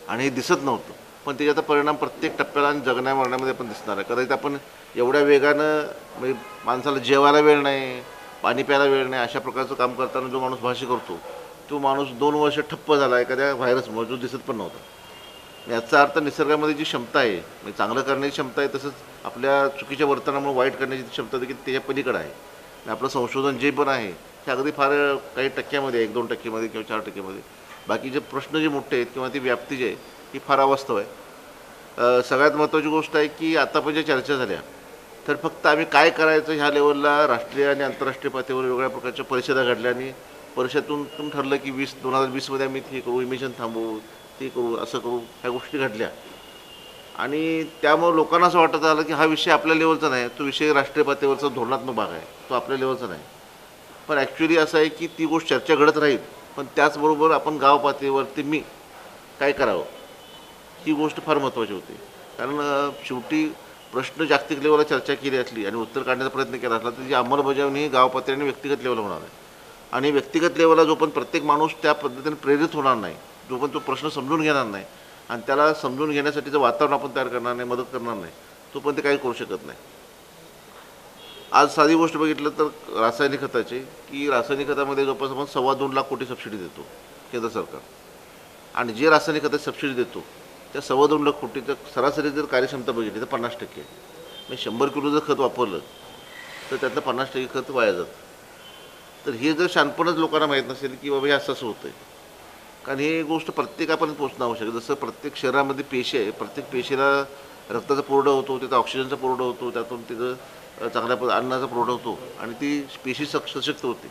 Speaker 8: आणि हे दिसत नव्हतं, पण त्याचा परिणाम प्रत्येक टप्प्याला आणि जगण्या मरण्यामध्ये पण दिसणार आहे. कदाचित आपण एवढ्या वेगानं म्हणजे माणसाला जेवायला वेळ नाही, पाणी प्यायला वेळ नाही, अशा प्रकारचं काम करताना जो माणूस भाष्य करतो तो माणूस 2 वर्ष ठप्प झाला एखाद्या व्हायरसमुळे, जो दिसत पण नव्हता. याचा अर्थ निसर्गामध्ये जी क्षमता आहे म्हणजे चांगलं करण्याची क्षमता आहे, तसंच आपल्या चुकीच्या वर्तनामुळे वाईट करण्याची क्षमता देखील त्याच्या पलीकडे आहे. आणि आपलं संशोधन जे पण आहे ते अगदी फार काही टक्क्यामध्ये 1-2% किंवा 4% बाकीचे प्रश्न जे मोठे आहेत किंवा ती व्याप्ती जी आहे ही फार अवास्तव आहे. सगळ्यात महत्त्वाची गोष्ट आहे की आता पण ज्या चर्चा झाल्या तर फक्त आम्ही काय करायचं ह्या लेवलला राष्ट्रीय आणि आंतरराष्ट्रीय पातळीवर वेगवेगळ्या प्रकारच्या परिषदा घडल्या आणि परिषदेतून ठरलं की 2020मध्ये आम्ही हे करू, इमिशन थांबवू, ते करू, असं करू, ह्या गोष्टी घडल्या. आणि त्यामुळे लोकांना असं वाटत आलं की हा विषय आपल्या लेवलचा नाही, तो विषय राष्ट्रीय पातळीवरचा धोरणात्मक भाग आहे, तो आपल्या लेवलचा नाही. पण ॲक्च्युली असं आहे की ती गोष्ट चर्चा घडत राहील, पण त्याचबरोबर आपण गाव पातळीवरती मी काय करावं ही गोष्ट फार महत्त्वाची होती. कारण शेवटी प्रश्न जागतिक लेवलला चर्चा केली असली आणि उत्तर काढण्याचा प्रयत्न केला असला तर त्याची अंमलबजावणी ही गाव पातळी आणि व्यक्तिगत लेवलला होणार आहे. आणि व्यक्तिगत लेवलला जो पण प्रत्येक माणूस त्या पद्धतीने प्रेरित होणार नाही, जो पण तो प्रश्न समजून घेणार नाही आणि त्याला समजून घेण्यासाठीचं वातावरण आपण तयार करणार नाही, मदत करणार नाही, तो पण ते काही करू शकत नाही. आज साधी गोष्ट बघितलं तर रासायनिक खताची, की रासायनिक खतामध्ये जवळपास आपण 2.25 लाख कोटी सबसिडी देतो केंद्र सरकार, आणि जे रासायनिक खताची सबसिडी देतो त्या 2.25 लाख कोटीचं सरासरी जर कार्यक्षमता बघितली तर 50% म्हणजे 100 किलो जर खत वापरलं तर त्यातलं 50% खत वाया जातं. तर हे जर शहाणपणच लोकांना माहीत नसेल की बाबा हे असं होतं आहे, कारण ही गोष्ट प्रत्येकापर्यंत पोचणं आवश्यक आहे. जसं प्रत्येक शरीरामध्ये पेशी आहे, प्रत्येक पेशीला रक्ताचा पुरवठा होतो, तिथं ऑक्सिजनचा पुरवठा होतो, त्यातून तिथं चांगल्या अन्नाचा पुरवठा होतो आणि ती पेशी सशक्त होते,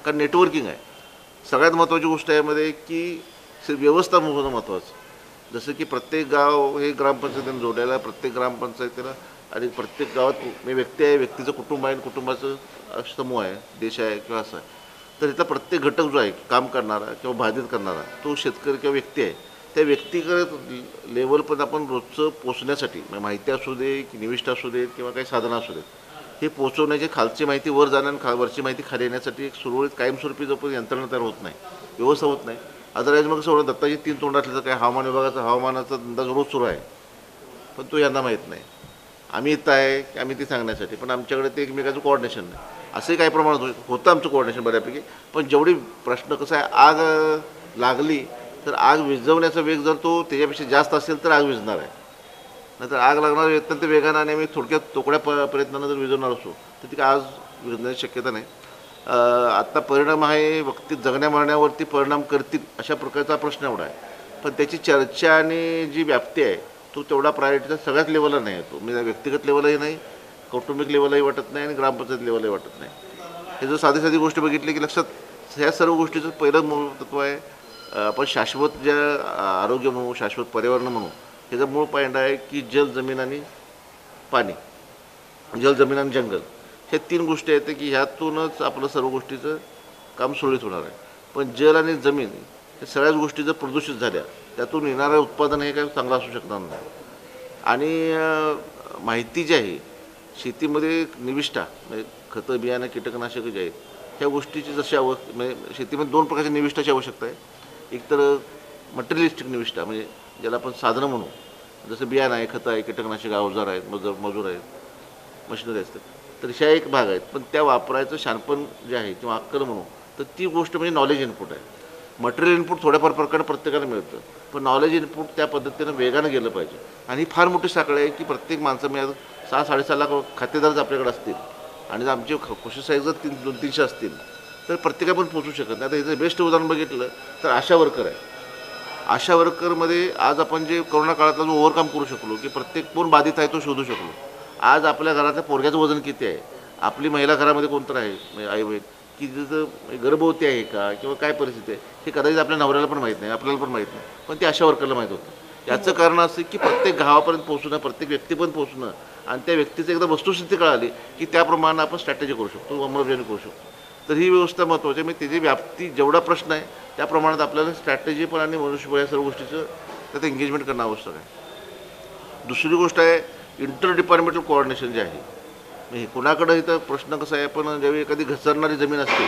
Speaker 8: कारण नेटवर्किंग आहे. सगळ्यात महत्त्वाची गोष्ट यामध्ये की व्यवस्थापन होणं महत्त्वाचं. जसं की प्रत्येक गाव हे ग्रामपंचायतीने जोडायला, प्रत्येक ग्रामपंचायतीला आणि प्रत्येक गावात व्यक्ती आहे, व्यक्तीचं कुटुंब आहे, कुटुंबाचं समूह आहे, देश आहे किंवा असं आहे. तर इथला प्रत्येक घटक जो आहे काम करणारा किंवा बाधित करणारा तो शेतकरी किंवा व्यक्ती आहे. त्या व्यक्तिगत लेवलपर्यंत आपण रोजचं पोचण्यासाठी माहिती असू दे की निविष्ट असू देत किंवा काही साधनं असू देत, हे पोचवण्याची खालची माहिती वर जाणं आणि वरची माहिती खाली येण्यासाठी एक सुरळीत कायमस्वरूपी जोपर्यंत यंत्रणा तयार होत नाही, व्यवस्था होत नाही. अदरवाईज मग सगळं दत्ताची 3 तोंड असलं तर काय हवामान हवामानाचा अंदाज रोज सुरू आहे, पण तो यांना माहीत नाही. आम्ही इथं आहे की आम्ही ती सांगण्यासाठी, पण आमच्याकडे ते एकमेकाचं कोऑर्डिनेशन नाही. असंही काही प्रमाणात होतं आमचं कोऑर्डिनेशन बऱ्यापैकी. पण जेवढी प्रश्न कसं आहे, आग लागली तर आग विझवण्याचा वेग जर तो त्याच्यापेक्षा जास्त असेल तर आग विझणार आहे. नाहीतर आग लागणार अत्यंत वेगानं आणि आम्ही थोडक्यात तोकड्या प्रयत्नानं जर विझवणार असू तर ती आज विझण्याची शक्यता नाही. आत्ता परिणाम आहे व्यक्ती जगण्या मरण्यावरती परिणाम करतील अशा प्रकारचा प्रश्न एवढा आहे. पण त्याची चर्चा आणि जी व्याप्ती आहे तो तेवढा प्रायोरिटीचा सगळ्याच लेवलला नाही येतो. म्हणजे व्यक्तिगत लेवलही नाही, कौटुंबिक लेवलही वाटत नाही आणि ग्रामपंचायत लेवलही वाटत नाही. हे जर साधी गोष्ट बघितली की लक्षात ह्या सर्व गोष्टीचं पहिलं मूळ तत्व आहे. आपण शाश्वत जे आरोग्य म्हणू, शाश्वत पर्यावरण म्हणू, ह्याचा मूळ पॉईंट आहे की जल, जमीन आणि पाणी, जल, जमीन आणि जंगल, हे 3 गोष्टी आहेत की ह्यातूनच आपलं सर्व गोष्टीचं काम सुरळीत होणार आहे. पण जल आणि जमीन हे सगळ्याच गोष्टी जर प्रदूषित झाल्या त्यातून येणारं उत्पादन हे काही चांगलं असू शकणार नाही. आणि माहिती जी आहे शेतीमध्ये निविष्ठा म्हणजे खतं, बियाणं, कीटकनाशकं जे आहेत ह्या गोष्टीची जशी म्हणजे शेतीमध्ये 2 प्रकारच्या निविष्ठाची आवश्यकता आहे. एक तर मटेरियलिस्टिक निविष्ठा म्हणजे ज्याला आपण साधनं म्हणू, जसं बियाणं आहे, खतं आहे, कीटकनाशक, अवजार आहेत, मजूर आहेत, मशिनरी असतात, तर ह्या एक भाग आहेत. पण त्या वापरायचं शानपण जे आहे किंवा अक्कल म्हणू तर ती गोष्ट म्हणजे नॉलेज इनपुट आहे. मटेरियल इनपुट थोड्याफार प्रकारे प्रत्येकाला मिळतं, पण नॉलेज इनपुट त्या पद्धतीनं वेगानं गेलं पाहिजे. आणि ही फार मोठी साखळी आहे की प्रत्येक माणसं म्हणजे 6-6.5 लाख खातेदारच आपल्याकडे असतील आणि जर आमचे कृषी सहाय्यक जर 200-300 असतील तर प्रत्येकापण पोचू शकत नाही. आता याचं बेस्ट उदाहरण बघितलं तर आशा वर्कर आहे. आशा वर्करमध्ये आज आपण जे कोरोना काळातला जो ओव्हरकम करू शकलो की प्रत्येक कोण बाधित आहे तो शोधू शकलो. आज आपल्या घरातल्या पोरग्याचं वजन किती आहे, आपली महिला घरामध्ये कोणतं आहे म्हणजे आई बहीण की तिथं गर्भवती आहे का किंवा काय परिस्थिती आहे हे कदाचित आपल्या नवऱ्याला पण माहीत नाही, आपल्याला पण माहीत नाही, पण ते आशा वर्करला माहीत होतं. याचं कारण असं की प्रत्येक गावापर्यंत पोहोचणं, प्रत्येक व्यक्तीपर्यंत पोहोचणं आणि त्या व्यक्तीचं एकदा वस्तुस्थिती कळाली की त्याप्रमाणे आपण स्ट्रॅटेजी करू शकतो, अंमलबजावणी करू शकतो. तर ही व्यवस्था महत्त्वाची आहे. म्हणजे त्याची व्याप्ती जेवढा प्रश्न आहे त्या प्रमाणात आपल्याला स्ट्रॅटेजी पण आणि मनुष्यबळ या सर्व गोष्टीचं त्यात एंगेजमेंट करणं आवश्यक आहे. दुसरी गोष्ट आहे इंटर डिपार्टमेंटल कोऑर्डिनेशन जे आहे. म्हणजे कुणाकडं इथं प्रश्न कसा आहे, आपण ज्यावेळी एखादी घसरणारी जमीन असते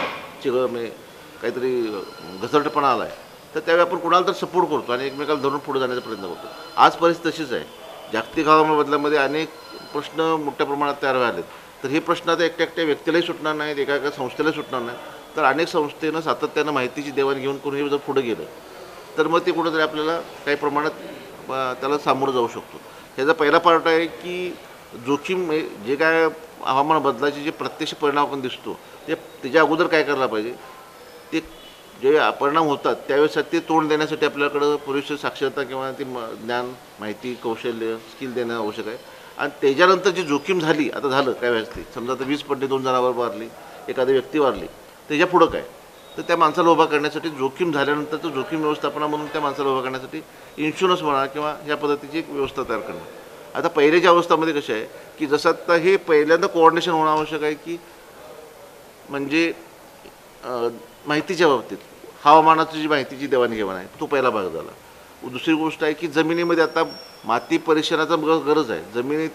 Speaker 8: म्हणजे काहीतरी घसरटपणा आला आहे तर त्यावेळी आपण कुणाला तर सपोर्ट करतो आणि एकमेकाला धरून पुढे जाण्याचा प्रयत्न करतो. आज परिस्थिती तशीच आहे. जागतिक हवामान बदलामध्ये अनेक प्रश्न मोठ्या प्रमाणात तयार व्हायला आहेत. तर हे प्रश्न आता एकट्या व्यक्तीलाही सुटणार नाहीत, एका संस्थेलाही सुटणार नाही. तर अनेक संस्थेनं सातत्यानं माहितीची देवाणघेवाण करून हे जर पुढे गेलं तर मग ते कुठंतरी आपल्याला काही प्रमाणात त्याला सामोरं जाऊ शकतो. ह्याचा पहिला पार्ट आहे की जोखीम जे काय हवामान बदलाचे जे प्रत्यक्ष परिणाम आपण दिसतो ते त्याच्या अगोदर काय करायला पाहिजे, ते जे परिणाम होतात त्यावेळेस ते तोंड देण्यासाठी आपल्याकडं पुरेशी साक्षरता किंवा ती ज्ञान, माहिती, कौशल्य, स्किल देणं आवश्यक आहे. आणि त्याच्यानंतर जी जोखीम झाली, आता झालं काय वेळेस ती समजा आता 20 पट्टी 2 जनावर वारली, एखादी व्यक्ती वारली, त्याच्या पुढं काय, तर त्या माणसाला उभा करण्यासाठी जोखीम झाल्यानंतरचं जोखीम व्यवस्थापना म्हणून त्या माणसाला उभा करण्यासाठी इन्शुरन्स म्हणा किंवा ह्या पद्धतीची एक व्यवस्था तयार करणं. आता पहिल्याच्या अवस्थामध्ये कशी आहे की जसं आता हे पहिल्यांदा कोऑर्डिनेशन होणं आवश्यक आहे की म्हणजे माहितीच्या बाबतीत हवामानाची जी माहितीची देवाणघेवाण आहे तो पहिला भाग झाला. दुसरी गोष्ट आहे की जमिनीमध्ये आता माती परीक्षणाचा गरज आहे. जमिनीत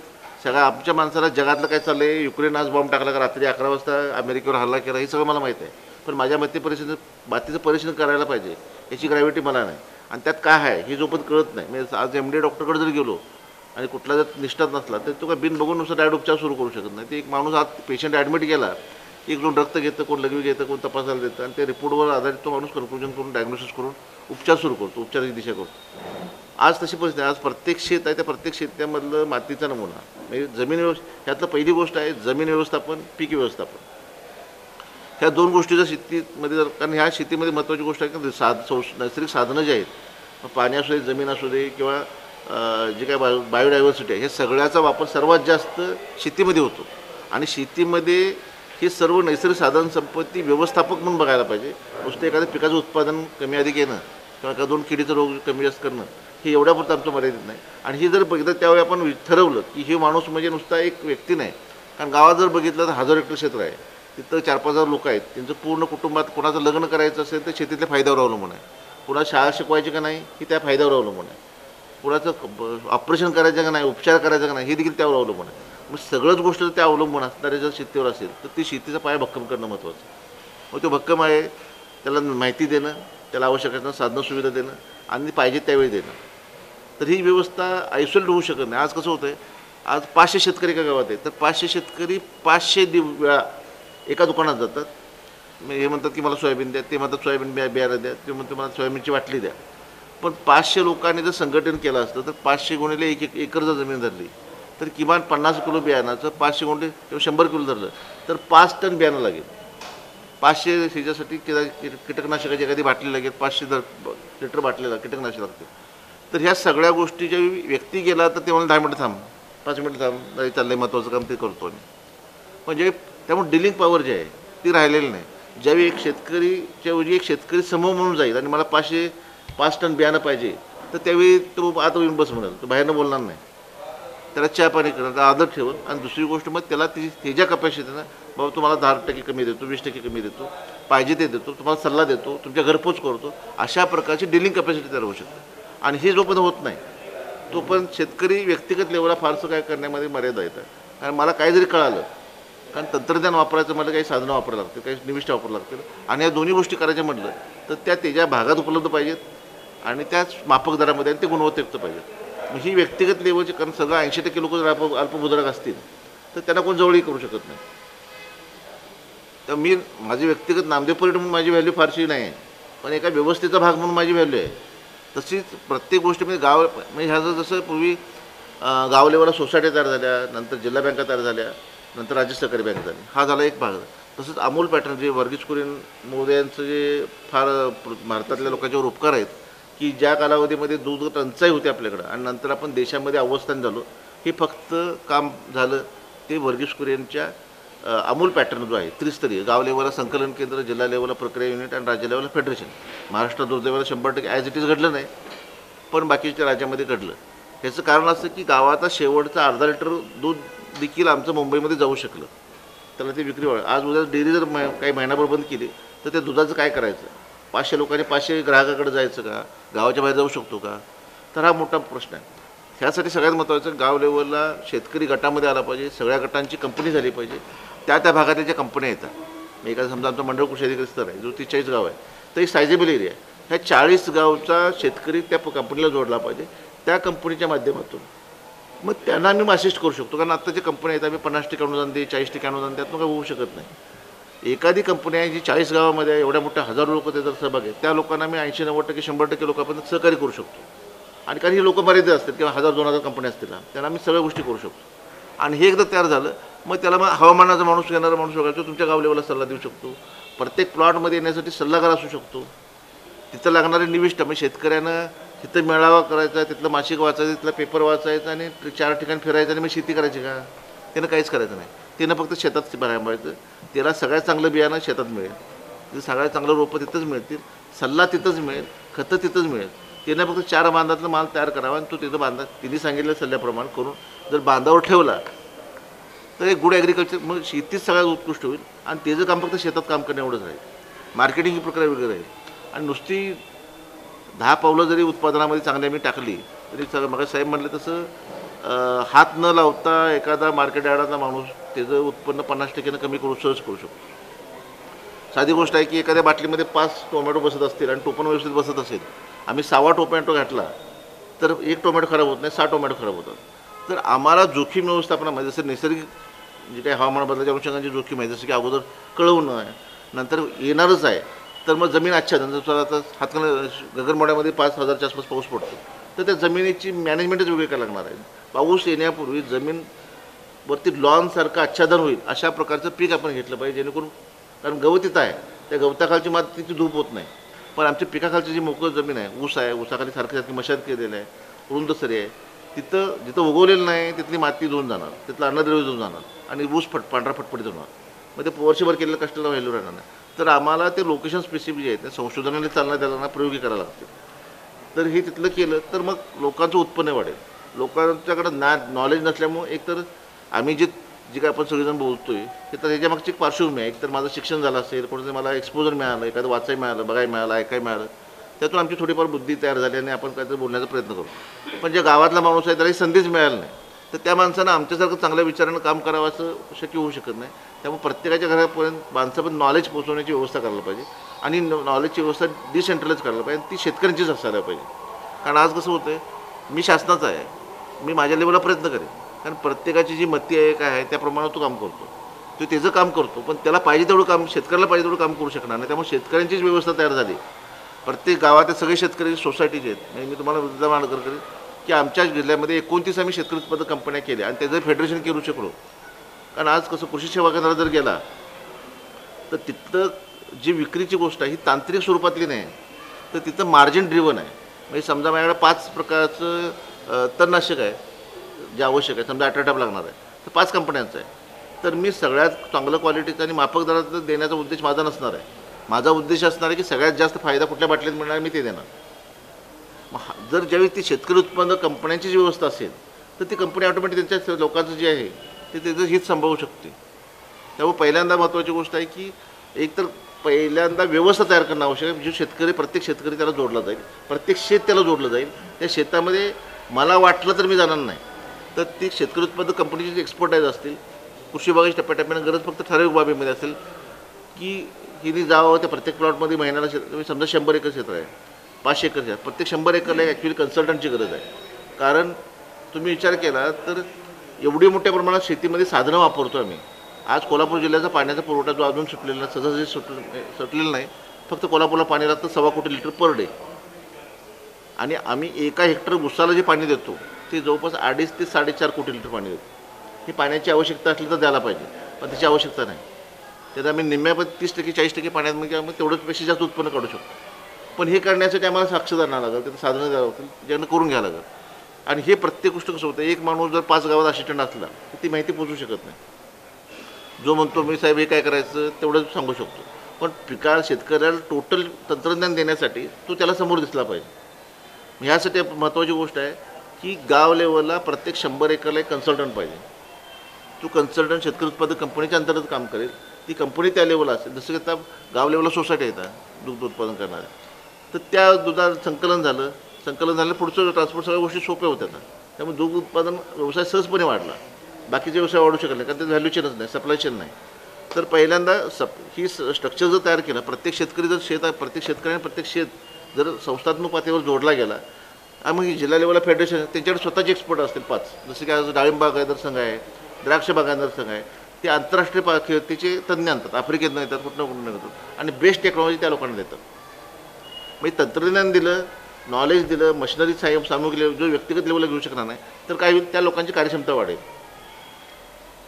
Speaker 8: सगळ्या आमच्या माणसाला जगातलं काय चाललं आहे, युक्रेन आज बॉम्ब टाकला का रात्री 11 वाजता अमेरिकेवर हल्ला केला, हे सगळं मला माहीत आहे. पण माझ्या मातीचं परीक्षण करायला पाहिजे याची ग्रॅव्हिटी मला नाही आणि त्यात काय आहे हे जोपर्यंत कळत नाही. म्हणजे आज MD डॉक्टरकडे जर गेलो आणि कुठला जर निष्ठात नसला तर तो काय बिन बघून नुसतं डायरेक्ट उपचार सुरू करू शकत नाही. ते एक माणूस आज पेशंट ॲडमिट केला, एक दोन रक्त घेतं, कोण लघवी घेतं, कोण तपासायला देतं आणि त्या रिपोर्टवर आधारित तो माणूस कन्क्लुजन करून डायग्नोसिस करून उपचार सुरू करतो, उपचाराची दिशा करतो. आज तशी परिस्थिती आहे. आज प्रत्येक शेत आहे त्या प्रत्येक शेतामधलं मातीचा नमुना म्हणजे जमीन ह्यातलं पहिली गोष्ट आहे जमीन व्यवस्थापन, पीक व्यवस्थापन. ह्या 2 गोष्टी जर शेतीमध्ये जर, कारण ह्या शेतीमध्ये महत्त्वाची गोष्ट आहे की नैसर्गिक साधनं जे आहेत, पाणी असू दे, जमीन असू दे किंवा जे काय बायोडायव्हर्सिटी आहे, हे सगळ्याचा वापर सर्वात जास्त शेतीमध्ये होतो. आणि शेतीमध्ये हे सर्व नैसर्गिक साधन संपत्ती व्यवस्थापक म्हणून बघायला पाहिजे. नुसतं एखाद्या पिकाचं उत्पादन कमी अधिक येणं किंवा एका 2 किडीचं रोग कमी जास्त करणं हे एवढ्यापुरतं आमचं मर्यादित नाही. आणि हे जर बघितलं त्यावेळी आपण ठरवलं की हे माणूस म्हणजे नुसता एक व्यक्ती नाही. कारण गावात जर बघितलं तर 1000 हेक्टर क्षेत्र आहे, तिथं 4-5 लोक आहेत, त्यांचं पूर्ण कुटुंबात कोणाचं लग्न करायचं असेल तर शेतीतल्या फायद्यावर अवलंबून आहे. कुणा शाळा शिकवायची का नाही ही त्या फायद्यावर अवलंबून आहे. कुणाचं ऑपरेशन करायचं का नाही, उपचार करायचा का नाही हे देखील त्यावर अवलंबून आहे. मग सगळंच गोष्ट त्या अवलंबून असणाऱ्या जर शेतीवर असेल तर ती शेतीचा पाया भक्कम करणं महत्त्वाचं. मग तो भक्कम आहे त्याला माहिती देणं, त्याला आवश्यक असणं साधनं सुविधा देणं आणि पाहिजे त्यावेळी देणं. तर ही व्यवस्था आयसोलेट होऊ शकत नाही. आज कसं होतं आहे, आज 500 शेतकरी एका गावात आहेत तर 500 शेतकरी 500 वेळा एका दुकानात जातात, हे म्हणतात की मला सोयाबीन द्या, ते म्हणतात सोयाबीन बियाणं द्या, ते म्हणतात मला सोयाबीनची बाटली द्या. पण 500 लोकांनी जर संघटन केलं असतं तर 500 गुणिले 1 एकर जर जमीन धरली तर किमान 50 किलो बियाणाचं 500 गुणिले किंवा 100 किलो धरलं तर 5 टन बियाणं लागेल. 500 ह्याच्यासाठी कीटकनाशकाची एखादी बाटली लागेल, 500 लिटर बाटलीला कीटकनाशक लागते. तर ह्या सगळ्या गोष्टी ज्या व्यक्ती गेला तर ते मला 10 मिनिटं थांब, 5 मिनिटं थांब, नाही चाललं आहे महत्त्वाचं काम ते करतो आम्ही. म्हणजे त्यामुळे डिलिंग पॉवर जी आहे ती राहिलेली नाही. ज्यावेळी एक शेतकरीच्याऐवजी एक शेतकरी समूह म्हणून जाईल आणि मला 5 टन बियाणं पाहिजे तर त्यावेळी तो आता येऊन बस म्हणाल, तो बाहेरनं बोलणार नाही, त्याला चहा पाणी करणार, आदर ठेवून. आणि दुसरी गोष्ट मग त्याला त्याच्या कपॅसिटीनं बाबा तुम्हाला 10% कमी देतो, 20% कमी देतो, पाहिजे ते देतो, तुम्हाला सल्ला देतो, तुमच्या घरपोच करतो, अशा प्रकारची डिलिंग कपॅसिटी तयार होऊ शकते. आणि हे जोपर्यंत होत नाही तोपर्यंत शेतकरी व्यक्तिगत लेवलला फारसं काय करण्यामध्ये मर्यादा येतात. कारण मला काही जरी कळालं, कारण तंत्रज्ञान वापरायचं म्हटलं काही साधनं वापरावं लागतील, काही निविष्ठा वापरावं लागतील, आणि या दोन्ही गोष्टी करायच्या म्हटलं तर त्याच्या भागात उपलब्ध पाहिजेत आणि त्याच माफक दरामध्ये आणि ते गुणवत्तायुक्त पाहिजेत. ही व्यक्तिगत लेवलची, कारण सगळं 80% लोक जर अल्पभूधारक असतील तर त्यांना कोण जवळही करू शकत नाही. तर माझी व्यक्तिगत नामदेव परिट म्हणून माझी व्हॅल्यू फारशी नाही आहे, पण एका व्यवस्थेचा भाग म्हणून माझी व्हॅल्यू आहे. तशीच प्रत्येक गोष्टीमध्ये म्हणजे ह्याचं जसं पूर्वी गाव लेवलला सोसायटी तयार झाल्या, नंतर जिल्हा बँका तयार झाल्या, नंतर राज्य सहकारी बँक झाली, हा झाला एक भाग. तसंच अमोल पॅटर्न जे वर्गीस कुरियन महोदयांचं जे फार भारतातल्या लोकांच्यावर उपकार आहेत की ज्या कालावधीमध्ये दूध टंचाई होती आपल्याकडं आणि नंतर आपण देशामध्ये अवस्थान झालो, हे फक्त काम झालं ते वर्गीस कुरियनच्या अमूल पॅटर्न जो आहे त्रिस्तरीय, गाव लेवलला संकलन केंद्र, जिल्हा लेवलला प्रक्रिया युनिट आणि राज्य लेवलला फेडरेशन. महाराष्ट्रात दुर्दैवाला 100% ॲज इट इज घडलं नाही, पण बाकीच्या राज्यामध्ये घडलं. ह्याचं कारण असं की गावाचा शेवटचा अर्धा लिटर दूध देखील आमचं मुंबईमध्ये जाऊ शकलं, त्याला ते विक्री व्हावी. आज उद्या डेअरी जर काही महिनाभर बंद केली तर त्या दुधाचं काय करायचं? 500 लोकांनी 500 ग्राहकाकडे जायचं का? गावाच्या बाहेर जाऊ शकतो का? तर हा मोठा प्रश्न आहे. ह्यासाठी सगळ्यात महत्त्वाचं गाव लेवलला शेतकरी गटामध्ये आला पाहिजे, सगळ्या गटांची कंपनी झाली पाहिजे, त्या भागात ज्या कंपन्या येतात. मी एखादं समजा आमचं मंडळ कृषी अधिकारी स्तर आहे जो 43 गाव आहे, तर एक सायझेबल एरिया आहे. ह्या 40 गावचा शेतकरी त्या कंपनीला जोडला पाहिजे, त्या कंपनीच्या माध्यमातून मग त्यांना आम्ही असिस्ट करू शकतो. कारण आत्ताच्या कंपन्या आहेत, आम्ही 50% अनुदान दे, 40% अनुदान, त्यातून काही होऊ शकत नाही. एखादी कंपनी आहे जी 40 गावामध्ये आहे, एवढ्या मोठ्या हजारो लोक त्याचा सहभाग आहे, त्या लोकांना आम्ही 80-90%, 100% लोक आपण सहकार्य करू शकतो. आणि कारण ही लोक मर्यादित असतात किंवा 1000-2000 कंपन्या असतील, त्यांना आम्ही सगळ्या गोष्टी करू शकतो. आणि हे एकदा तयार झालं मग त्याला मग हवामानाचा माणूस येणारा माणूस वगैरे तुमच्या गाव लेवलला सल्ला देऊ शकतो. प्रत्येक प्लॉटमध्ये येण्यासाठी सल्लागार असू शकतो. तिथं लागणारे निविष्ठा, म्हणजे शेतकऱ्यानं तिथं मेळावा करायचा, तिथलं मासिक वाचायचं, तिथलं पेपर वाचायचं आणि 4 ठिकाणी फिरायचं आणि मग शेती करायची का? त्यानं काहीच करायचं नाही. त्यानं फक्त शेतात बाहेर त्याला सगळ्यात चांगलं बियाणं शेतात मिळेल, तिथं सगळ्यात चांगलं रोपं तिथंच मिळतील, सल्ला तिथंच मिळेल, खतं तिथंच मिळेल. त्यानं फक्त 4 बांधातलं माल तयार करावा आणि तो तिथं बांधा तिने सांगितलेल्या सल्ल्याप्रमाणे करून जर बांधावर ठेवला तर एक गुड ॲग्रिकल्चर, मग शेतीच सगळ्यात उत्कृष्ट होईल. आणि त्याचं काम फक्त शेतात काम करणं एवढंच राहील. मार्केटिंग ही प्रक्रिया वेगळी राहील. आणि नुसती 10 पावलं जरी उत्पादनामध्ये चांगली आम्ही टाकली तरी सगळं, मग साहेब म्हणलं तसं हात न लावता एखादा मार्केट यार्डातला माणूस त्याचं उत्पन्न 50% कमी सहज करू शकतो. साधी गोष्ट आहे की एखाद्या बाटलीमध्ये 5 टोमॅटो बसत असतील आणि टोपण व्यवस्थित बसत असेल, आम्ही 6वा टोमॅटो घातला तर 1 टोमॅटो खराब होत नाही, 6 टोमॅटो खराब होतात. तर आम्हाला जोखीम व्यवस्थापनामध्ये जसं नैसर्गिक जे काही हवामान बदलाच्या अनुषंगाची जोखीम आहे, जसं की अगोदर कळवणं आहे, नंतर येणारच आहे, तर मग जमीन आच्छादन, जसं आता हातकणं गगनबावड्यामध्ये 5000च्या आसपास पाऊस पडतो, तर त्या जमिनीची मॅनेजमेंटच वेगळी करायला लागणार आहे. पाऊस येण्यापूर्वी जमीनवरती लॉनसारखं आच्छादन होईल अशा प्रकारचं पीक आपण घेतलं पाहिजे, जेणेकरून, कारण गवत इथं आहे, त्या गवताखालची मातीची धूप होत नाही. पण आमच्या पिकाखालची जी मोकळं जमीन आहे, ऊस आहे, ऊसाखाली सारखी मशागत केलेलं आहे, रुंद सरी आहे, तिथं जिथं उगवलेलं नाही तिथली माती धुवून जाणार, तिथलं अन्नद्रव्य धुवून जाणार आणि ऊस पांढरा फटफटीत होणार. मग ते वर्षभर केलेल्या कष्टाला व्हॅल्यू राहणार नाही. तर आम्हाला ते लोकेशन स्पेसिफिक जे आहे ते संशोधनाने चालना द्यायला प्रयोगी करायला लागते. तर हे तिथलं केलं तर मग लोकांचं उत्पन्न वाढेल. लोकांच्याकडं नॉलेज नसल्यामुळे एकतर आम्ही जे काय आपण सगळेजण बोलतोय हे तर ह्याच्या मागची एक पार्श्वभूमी आहे. एकतर माझं शिक्षण झालं असेल, कोणतं मला एक्सपोजर मिळालं, एखादं वाचायला मिळालं, बघायला मिळालं, ऐकायला मिळालं, त्यातून आमची थोडीफार बुद्धी तयार झाली आणि आपण काहीतरी बोलण्याचा प्रयत्न करू. पण जे गावातला माणूस आहे त्याला संधीच मिळाली नाही, तर त्या माणसानं आमच्यासारखं चांगल्या विचारानं काम करावं असं शक्य होऊ शकत नाही. त्यामुळे प्रत्येकाच्या घरापर्यंत माणसापर्यंत नॉलेज पोहोचवण्याची व्यवस्था करायला पाहिजे आणि नॉलेजची व्यवस्था डिसेंट्रलाइज करायला पाहिजे, ती शेतकऱ्यांचीच असायला पाहिजे. कारण आज कसं होतं आहे, मी शासनाचा आहे, मी माझ्या लेवलला प्रयत्न करेन, कारण प्रत्येकाची जी मती आहे काय आहे त्याप्रमाणे तो काम करतो. तो त्याचं काम करतो, पण त्याला पाहिजे तेवढं काम, शेतकऱ्याला पाहिजे तेवढं काम करू शकणार नाही. त्यामुळे शेतकऱ्यांचीच व्यवस्था तयार झाली. प्रत्येक गावात सगळे शेतकरी सोसायटीचे आहेत. म्हणजे मी तुम्हाला मुद्दा मांडकर करेन की आमच्या जिल्ह्यामध्ये 29 आम्ही शेतकरी उत्पादक कंपन्या केल्या आणि त्याचं फेडरेशन करू शकलो. कारण आज कसं कृषी सेवा केंद्रात जर गेला तर तिथं जी विक्रीची गोष्ट आहे ही तांत्रिक स्वरूपातली नाही, तर तिथं मार्जिन ड्रिव्हन आहे. म्हणजे समजा माझ्याकडे 5 प्रकारचं तणनाशक आहे जे आवश्यक आहे, समजा 18 टप लागणार आहे, तर 5 कंपन्यांचं आहे. तर मी सगळ्यात चांगलं क्वालिटीचं आणि माफक दरात देण्याचा उद्देश माझा नसणार आहे. माझा उद्देश असणार आहे की सगळ्यात जास्त फायदा कुठल्या बाटलीत मिळणार मी ते देणार. मग जर ज्यावेळी ती शेतकरी उत्पन्न कंपन्यांची जी व्यवस्था असेल तर ती कंपनी ऑटोमॅटिक त्यांच्या लोकांचं जे आहे ते त्याचं हित सांभाळू शकते. त्यामुळे पहिल्यांदा महत्त्वाची गोष्ट आहे की एकतर पहिल्यांदा व्यवस्था तयार करणं आवश्यक आहे. जो शेतकरी, प्रत्येक शेतकरी त्याला जोडला जाईल, प्रत्येक शेत त्याला जोडलं जाईल. त्या शेतामध्ये मला वाटलं तर मी जाणार नाही, तर ती शेतकरी उत्पादक कंपनीची जी एक्सपर्टाईज असतील, कृषी विभागाची टप्प्याटप्प्याने गरज फक्त ठराविक बाबीमध्ये असेल की हिने जावं त्या प्रत्येक प्लॉटमध्ये महिन्याला समजा 100 एकर क्षेत्र आहे, 500 एकर क्षेत्र, प्रत्येक 100 एकरला ॲक्च्युली कन्सल्टंटची गरज आहे. कारण तुम्ही विचार केला तर एवढी मोठ्या प्रमाणात शेतीमध्ये साधनं वापरतो आम्ही. आज कोल्हापूर जिल्ह्याचा पाण्याचा पुरवठा जो अजून सुटलेला सहजासहजी सुटलेला नाही. फक्त कोल्हापूरला पाणी लागतं 1.25 कोटी लिटर पर डे. आणि आम्ही एका हेक्टर उसाला जे पाणी देतो ते जवळपास 2.5 ते 4.5 कोटी लिटर पाणी देतो. ही पाण्याची आवश्यकता असली तर द्यायला पाहिजे, पण त्याची आवश्यकता नाही. त्यात आम्ही निम्म्यामध्ये 30% 40% पाण्यामध्ये आम्ही तेवढंच पेक्षा जास्त उत्पन्न काढू शकतो. पण हे करण्यासाठी आम्हाला साक्षीदार आणावं लागेल, त्याचं साधनं द्यावं लागतील, ज्यांना करून घ्यावं लागेल. आणि हे प्रत्येक गोष्ट कसं होतं, एक माणूस जर 5 गावात असिस्टंट असला तर ती माहिती पोचू शकत नाही. जो म्हणतो मी साहेब हे काय करायचं तेवढंच सांगू शकतो, पण शेतकऱ्याला टोटल तंत्रज्ञान देण्यासाठी तो त्याला समोर दिसला पाहिजे. ह्यासाठी महत्त्वाची गोष्ट आहे की गाव लेवलला प्रत्येक 100 एकरला एक कन्सल्टंट पाहिजे. तो कन्सल्टंट शेतकरी उत्पादक कंपनीच्या अंतर्गत काम करेल. ती कंपनी त्या लेवलला असेल, जसं की आता गाव लेवलला सोसायटी येतात दुग्ध उत्पादन करणारे, तर त्या दुधाचं संकलन झालं पुढचं ट्रान्सपोर्ट सगळ्या गोष्टी सोप्या होत्या. त्यामुळे दूध उत्पादन व्यवसाय सहजपणे वाढला. बाकीचे व्यवसाय वाढू शकत नाही कारण त्याचं व्हॅल्यू चेनच नाही, सप्लाय चेन नाही. तर पहिल्यांदा ही स्ट्रक्चर जर तयार केलं, प्रत्येक शेतकरी जर शेत आहे, प्रत्येक शेतकऱ्याने प्रत्येक शेत जर संस्थात्मक पातळीवर जोडला गेला, आणि मग जिल्हा लेवलला फेडरेशन त्यांच्याकडे स्वतःचे एक्सपर्ट असतील 5, जसे की आज डाळिंब बागायतदार संघ आहे, द्राक्ष बागायतदार संघ आहे, ते आंतरराष्ट्रीय खेळतीचे तज्ज्ञ आणतात, आफ्रिकेतनं येतात, कुठनं येतात आणि बेस्ट टेक्नॉलॉजी त्या लोकांना देतात. म्हणजे तंत्रज्ञान दिलं, नॉलेज दिलं, मशिनरी सामुग्री जो व्यक्तिगत लेवलला घेऊ शकणार नाही, तर काय होईल, त्या लोकांची कार्यक्षमता वाढेल.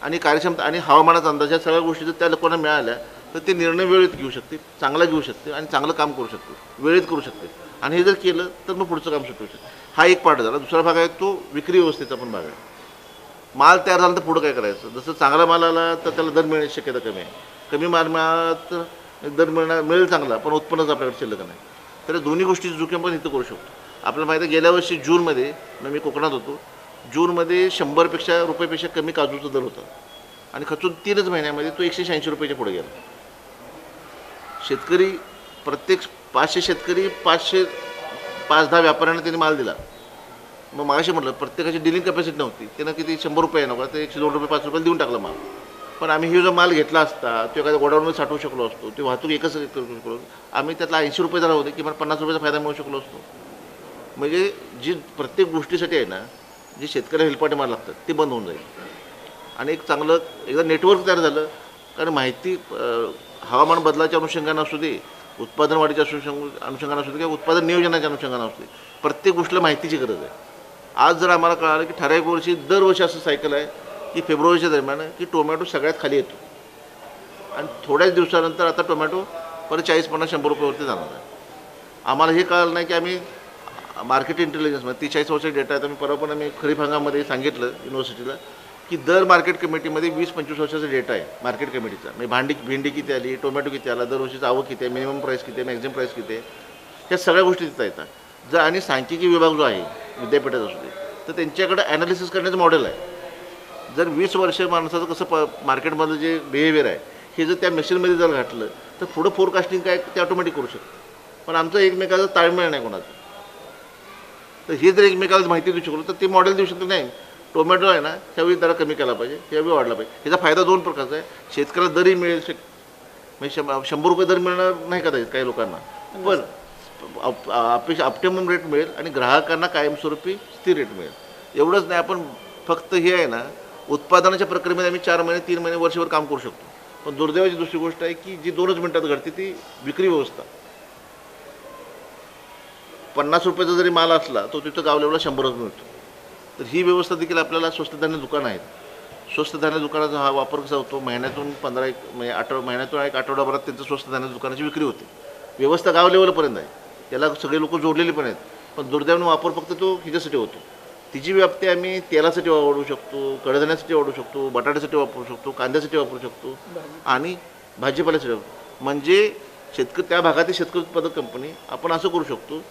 Speaker 8: आणि कार्यक्षमता आणि हवामानाचा अंदाज या सगळ्या गोष्टी जर त्या लोकांना मिळाल्या तर ते निर्णय वेळेत घेऊ शकते, चांगला घेऊ शकते आणि चांगलं काम करू शकते, वेळेत करू शकते. आणि हे जर केलं तर मग पुढचं काम सुटू शकते. हा एक पार्ट झाला. दुसरा भाग आहे तो विक्री व्यवस्थेचा पण भाग आहे. माल तयार झाला तर पुढं काय करायचं. जसं चांगला माल आला तर त्याला दर मिळण्याची शक्यता कमी आहे. कमी माल मिळाला तर दर मिळेल चांगला, पण उत्पन्नच आपल्याकडे शिल्लक नाही. तर दोन्ही गोष्टीची जोखीम पण इथं करू शकतो. आपल्याला माहिती आहे गेल्या वर्षी जूनमध्ये मी कोकणात होतो, जूनमध्ये 100 रुपयापेक्षा कमी काजूचा दर होता आणि खचून 3च महिन्यामध्ये तो 180 रुपयाच्या पुढे गेला. शेतकरी प्रत्येक 500 शेतकरी 510 व्यापाऱ्यांना त्यांनी माल दिला. मग मागाशी म्हटलं प्रत्येकाची डिलिंग कॅपॅसिटी नव्हती, त्यानं किती 100 रुपये नका तर 102 रुपये 5 रुपये देऊन टाकला माल. पण आम्ही हे जो माल घेतला असता तो एखाद्या गोडाऊनमध्ये साठवू शकलो असतो, ती वाहतूक एकच करू शकलो, आम्ही त्यातला 80 रुपये जरा होते किंवा 50 रुपयाचा फायदा मिळू शकलो असतो. म्हणजे जी प्रत्येक गोष्टीसाठी आहे ना, जे शेतकऱ्याला हेलपाटे मार लागतात ते बंद होऊन जाईल. आणि एक चांगलं एकदा नेटवर्क तयार झालं, कारण माहिती हवामान बदलाच्या अनुषंगानं असू दे, उत्पादन वाढीच्या अनुषंगानं असू दे किंवा उत्पादन नियोजनाच्या अनुषंगानं असू दे, प्रत्येक गोष्टीला माहितीची गरज आहे. आज जर आम्हाला कळालं की ठराविक वर्षी दरवर्षी असं सायकल आहे की फेब्रुवारीच्या दरम्यान की टोमॅटो सगळ्यात खाली येतो आणि थोड्याच दिवसानंतर आता टोमॅटो परत 40-50-100 रुपयावरती जाणार आहे. आम्हाला हे कळलं नाही की आम्ही मार्केट इंटेलिजन्समध्ये 40 वर्षाचा डेटा आहे. तर मी परवा पण आम्ही खरीप हंगामामध्ये सांगितलं युनिव्हर्सिटीला की दर मार्केट कमिटीमध्ये 20-25 वर्षाचा डेटा आहे मार्केट कमिटीचा. म्हणजे भेंडी किती आली, टोमॅटो किती आला, दरवर्षीचा आवक किती आहे, मिनिमम प्राईस किती आहे, मॅक्झिमम प्राईस किती आहे, ह्या सगळ्या गोष्टी तिथं येतात. जर आणि सांख्यिकी विभाग जो आहे विद्यापीठात असू दे तर त्यांच्याकडे ॲनालिसिस करण्याचं मॉडेल आहे. जर 20 वर्ष माणसाचं कसं मार्केटमधलं जे बिहेवियर आहे हे जर त्या मशीनमध्ये जर घातलं तर पुढं फोरकास्टिंग काय ते ऑटोमॅटिक करू शकतं. पण आमचं एकमेकाचं ताळमेळ नाही कोणाचं. तर हे जर एकमेकाला माहिती देऊ शकलो तर ते मॉडेल देऊ शकतो. नाही टोमॅटो आहे ना त्यावेळी दर कमी केला पाहिजे, त्यावेळी वाढला पाहिजे. ह्याचा फायदा 2 प्रकारचा आहे. शेतकऱ्याला दरही मिळेल, म्हणजे 100 रुपये दर मिळणार नाही कदाचित काही लोकांना, पण अपेक्षा ऑप्टिमम रेट मिळेल आणि ग्राहकांना कायमस्वरूपी स्थिर रेट मिळेल. एवढंच नाही, आपण फक्त हे आहे ना उत्पादनाच्या प्रक्रियेमध्ये आम्ही 4 महिने 3 महिने वर्षभर काम करू शकतो. पण दुर्दैवाची दुसरी गोष्ट आहे की जी 2च मिनिटात घडते ती विक्री व्यवस्था. 50 रुपयाचा जरी माल असला तो तिथं गाव लेवलला 100च मिळतो. तर ही व्यवस्था देखील आपल्याला स्वस्त धान्य दुकानं आहेत. स्वस्त धान्य दुकानाचा हा वापर कसा होतो, महिन्यातून 15 म्हणजे महिन्यातून एक आठवडाभरात त्यांचं स्वस्त धान्य दुकानाची विक्री होते. व्यवस्था गाव लेवलपर्यंत आहे, त्याला सगळे लोक जोडलेले पण आहेत. पण दुर्दैवाने वापर फक्त तो हिच्यासाठी होतो. तिची व्याप्ती आम्ही तेलासाठी वापरू शकतो, कडधान्यासाठी वापरू शकतो, बटाट्यासाठी वापरू शकतो, कांद्यासाठी वापरू शकतो आणि भाजीपाल्यासाठी म्हणजे त्या भागातील शेतकरी उत्पादक कंपनी आपण असं करू शकतो.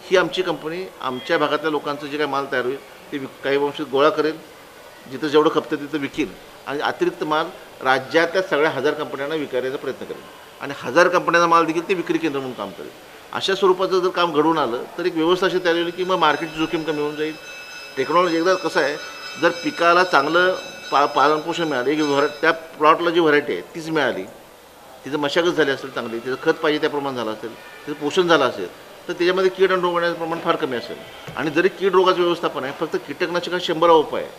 Speaker 8: ही आमची कंपनी आमच्या भागातल्या लोकांचं जे काही माल तयार होईल ते काही अंशी गोळा करेल, जिथं जेवढं खपतं तिथं विकेल आणि अतिरिक्त माल राज्यातल्या सगळ्या 1000 कंपन्यांना विकायचा प्रयत्न करेल आणि 1000 कंपन्यांचा माल देखील ते विक्री केंद्र म्हणून काम करेल. अशा स्वरूपाचं जर काम घडून आलं तर एक व्यवस्था अशी तयार होईल की मग मार्केटची जोखीम कमी होऊन जाईल. टेक्नॉलॉजी एकदा कसं आहे, जर पिकाला चांगलं पालनपोषण मिळालं, एक त्या प्लॉटला जी व्हरायटी आहे तीच मिळाली, तिचं मशागत झाली असेल चांगली, तिचं खत पाहिजे त्या प्रमाणात झालं असेल, तिचं पोषण झालं असेल तर त्याच्यामध्ये कीड आणि रोग येण्याचं प्रमाण फार कमी असेल. आणि जरी कीड रोगाचं व्यवस्थापन आहे, फक्त कीटकनाशक 100 उपाय आहे,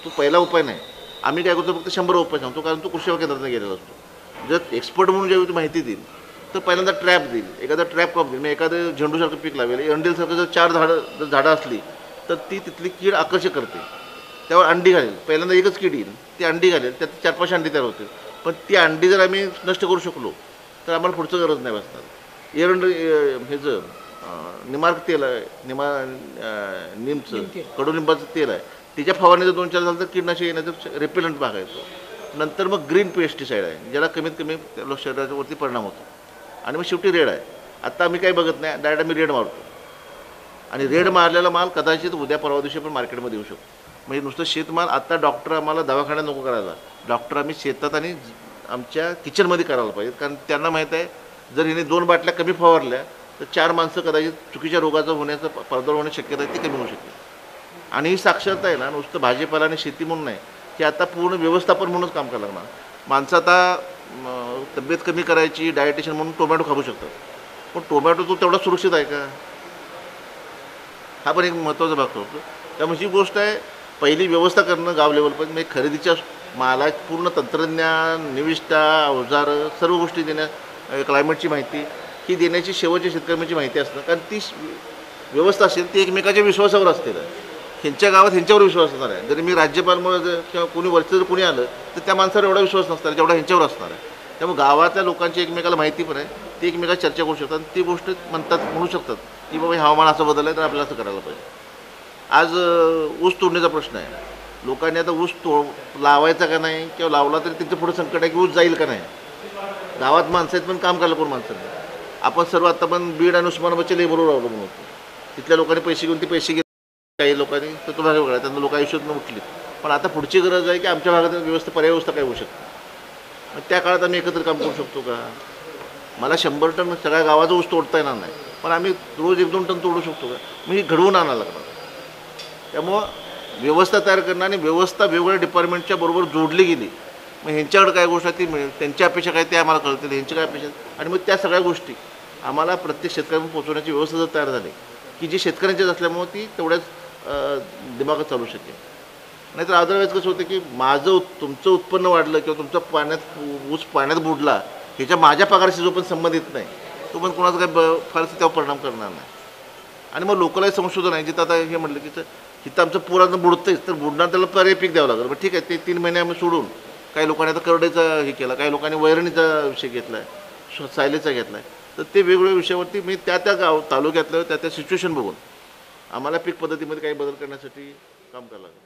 Speaker 8: तो पहिला उपाय नाही. आम्ही काय करतो, फक्त 100 उपाय सांगतो, कारण तो कृषी सेवा केंद्रातून गेलेला असतो. जर एक्सपर्ट म्हणून जेव्हा माहिती देईल तर पहिल्यांदा ट्रॅप देईल, एखादा ट्रॅप क्रॉप देईल. मग एखादं झेंडूसारखं पीक लावेल, एरंडेलसारखं जर 4 झाडं असली तर ती तिथली कीड आकर्षक करते, त्यावर अंडी घालेल. पहिल्यांदा एकच कीड येईल, ती अंडी घालेल, त्यात 4-5 अंडी तयार होतील. पण ती अंडी जर आम्ही नष्ट करू शकलो तर आम्हाला पुढचं गरज नाही बसणार. ह्याचं निमार्क तेल आहे, नीमचं कडुलिंबाचं तेल आहे, त्याच्या फवारणीचं 2-4 झालं तर कीडनाशक येण्याचं रेपेलंट भाग आहे तो. नंतर मग ग्रीन पेस्टिसाईड आहे, ज्याला कमीत कमी शरीरावरती परिणाम होतो. आणि मग शेवटी रेड आहे. आत्ता आम्ही काही बघत नाही, डायरेक्ट आम्ही रेड मारतो आणि रेड मारलेला माल कदाचित उद्या परवा दिवशी पण मार्केटमध्ये येऊ शकतो. म्हणजे नुसतं शेतमाल आत्ता डॉक्टर आम्हाला दवाखान्यात नको करायला, डॉक्टर आम्ही शेतात आणि आमच्या किचनमध्ये करायला पाहिजेत. कारण त्यांना माहीत आहे जर हिने 2 बाटल्या कमी फवारल्या तर 4 माणसं कदाचित चुकीच्या रोगाचं होण्याचं प्रादुर्भाव होण्याची शक्यता आहे ती कमी होऊ शकते. आणि ही साक्षरता आहे ना, नुसतं भाजीपाला आणि शेती म्हणून नाही, की आता पूर्ण व्यवस्थापन म्हणूनच काम करायला लागणार. माणसं आता तब्येत कमी करायची डायटिशियन म्हणून टोमॅटो खाऊ शकतात, पण टोमॅटो तो तेवढा सुरक्षित आहे का, हा पण एक महत्त्वाचा भाग होतो. त्यामुळे ही गोष्ट आहे, पहिली व्यवस्था करणं गाव लेवलपर्यंत, म्हणजे खरेदीच्या माला पूर्ण तंत्रज्ञान, निविष्ठा, अवजारं, सर्व गोष्टी देण्या, क्लायमेटची माहिती ही देण्याची शेवटच्या शेतकऱ्यांची माहिती असतं. कारण ती व्यवस्था असेल ती एकमेकाच्या विश्वासावर असते. ह्यांच्या गावात ह्यांच्यावर विश्वास असणार आहे. जरी मी राज्यपालमुळे किंवा कोणी वरचं जर कोणी आलं तर त्या माणसावर एवढा विश्वास नसणार जेवढा ह्यांच्यावर असणार आहे. त्यामुळे गावातल्या लोकांची एकमेकाला माहिती पण आहे, ती एकमेकाला चर्चा करू शकतात, ती गोष्ट म्हणू शकतात की बाबा हवामान असं बदललं आहे तर आपल्याला असं करायला पाहिजे. आज ऊस तोडण्याचा प्रश्न आहे. लोकांनी आता ऊस लावायचा का नाही, किंवा लावला तरी त्यांचं पुढं संकट आहे की ऊस जाईल का नाही. गावात माणसं आहेत पण काम करायला कोण माणसं नाही. आपण सर्व आता पण बीड आणि उस्मानाबादच्या लेबरवर अवलंबून होतो. तिथल्या लोकांनी पैसे घेऊन ते पैसे घेतले, काही लोकांनी तर तुम्हाला वेगळा, त्यांना लोक आयुष्यातून उठली. पण आता पुढची गरज आहे की आमच्या भागात पर्याय व्यवस्था काय होऊ शकते. मग त्या काळात आम्ही एकत्र काम करू शकतो का. मला 100 टन सगळ्या गावाचा ऊस तोडता येणार नाही, पण आम्ही रोज 1-2 टन तोडू शकतो का. मग ही घडवून आणायला लागणार. त्यामुळं व्यवस्था तयार करणं आणि व्यवस्था वेगवेगळ्या डिपार्टमेंटच्या बरोबर जोडली गेली, मग ह्यांच्याकडे काय गोष्ट आहे ती मिळेल, त्यांच्या अपेक्षा काय ते आम्हाला कळतील, ह्यांची काय अपेक्षा, आणि मग त्या सगळ्या गोष्टी आम्हाला प्रत्येक शेतकऱ्यांना पोहोचवण्याची व्यवस्था जर तयार झाली की जी शेतकऱ्यांचीच असल्यामुळं ती तेवढ्याच दिमागात चालू शकेल. नाहीतर अदरवाईज कसं होतं की तुमचं उत्पन्न वाढलं किंवा तुमचा ऊस पाण्यात बुडला, ह्याच्या माझ्या पगाराशी जो पण संबंधित नाही तो पण कोणाचा काय फारसा त्यावर परिणाम करणार नाही. आणि मग लोकलाही संशोधन आहे, जिथं आता हे म्हटलं की तिथं आमचं पुरानं बुडतंच तर बुडणार त्याला पर्याय पीक द्यावं लागेल. बरं ठीक आहे, ते 3 महिने आम्ही सोडून काही लोकांनी आता करडेचा हे केला, काही लोकांनी वैरणीचा विषय घेतला आहे, सायलेचा घेतला आहे. तर ते वेगवेगळ्या विषयावरती मी त्या तालुक्यातलं त्या सिच्युएशन बघून आम्हाला पीक पद्धतीमध्ये काही बदल करण्यासाठी काम करावं लागेल.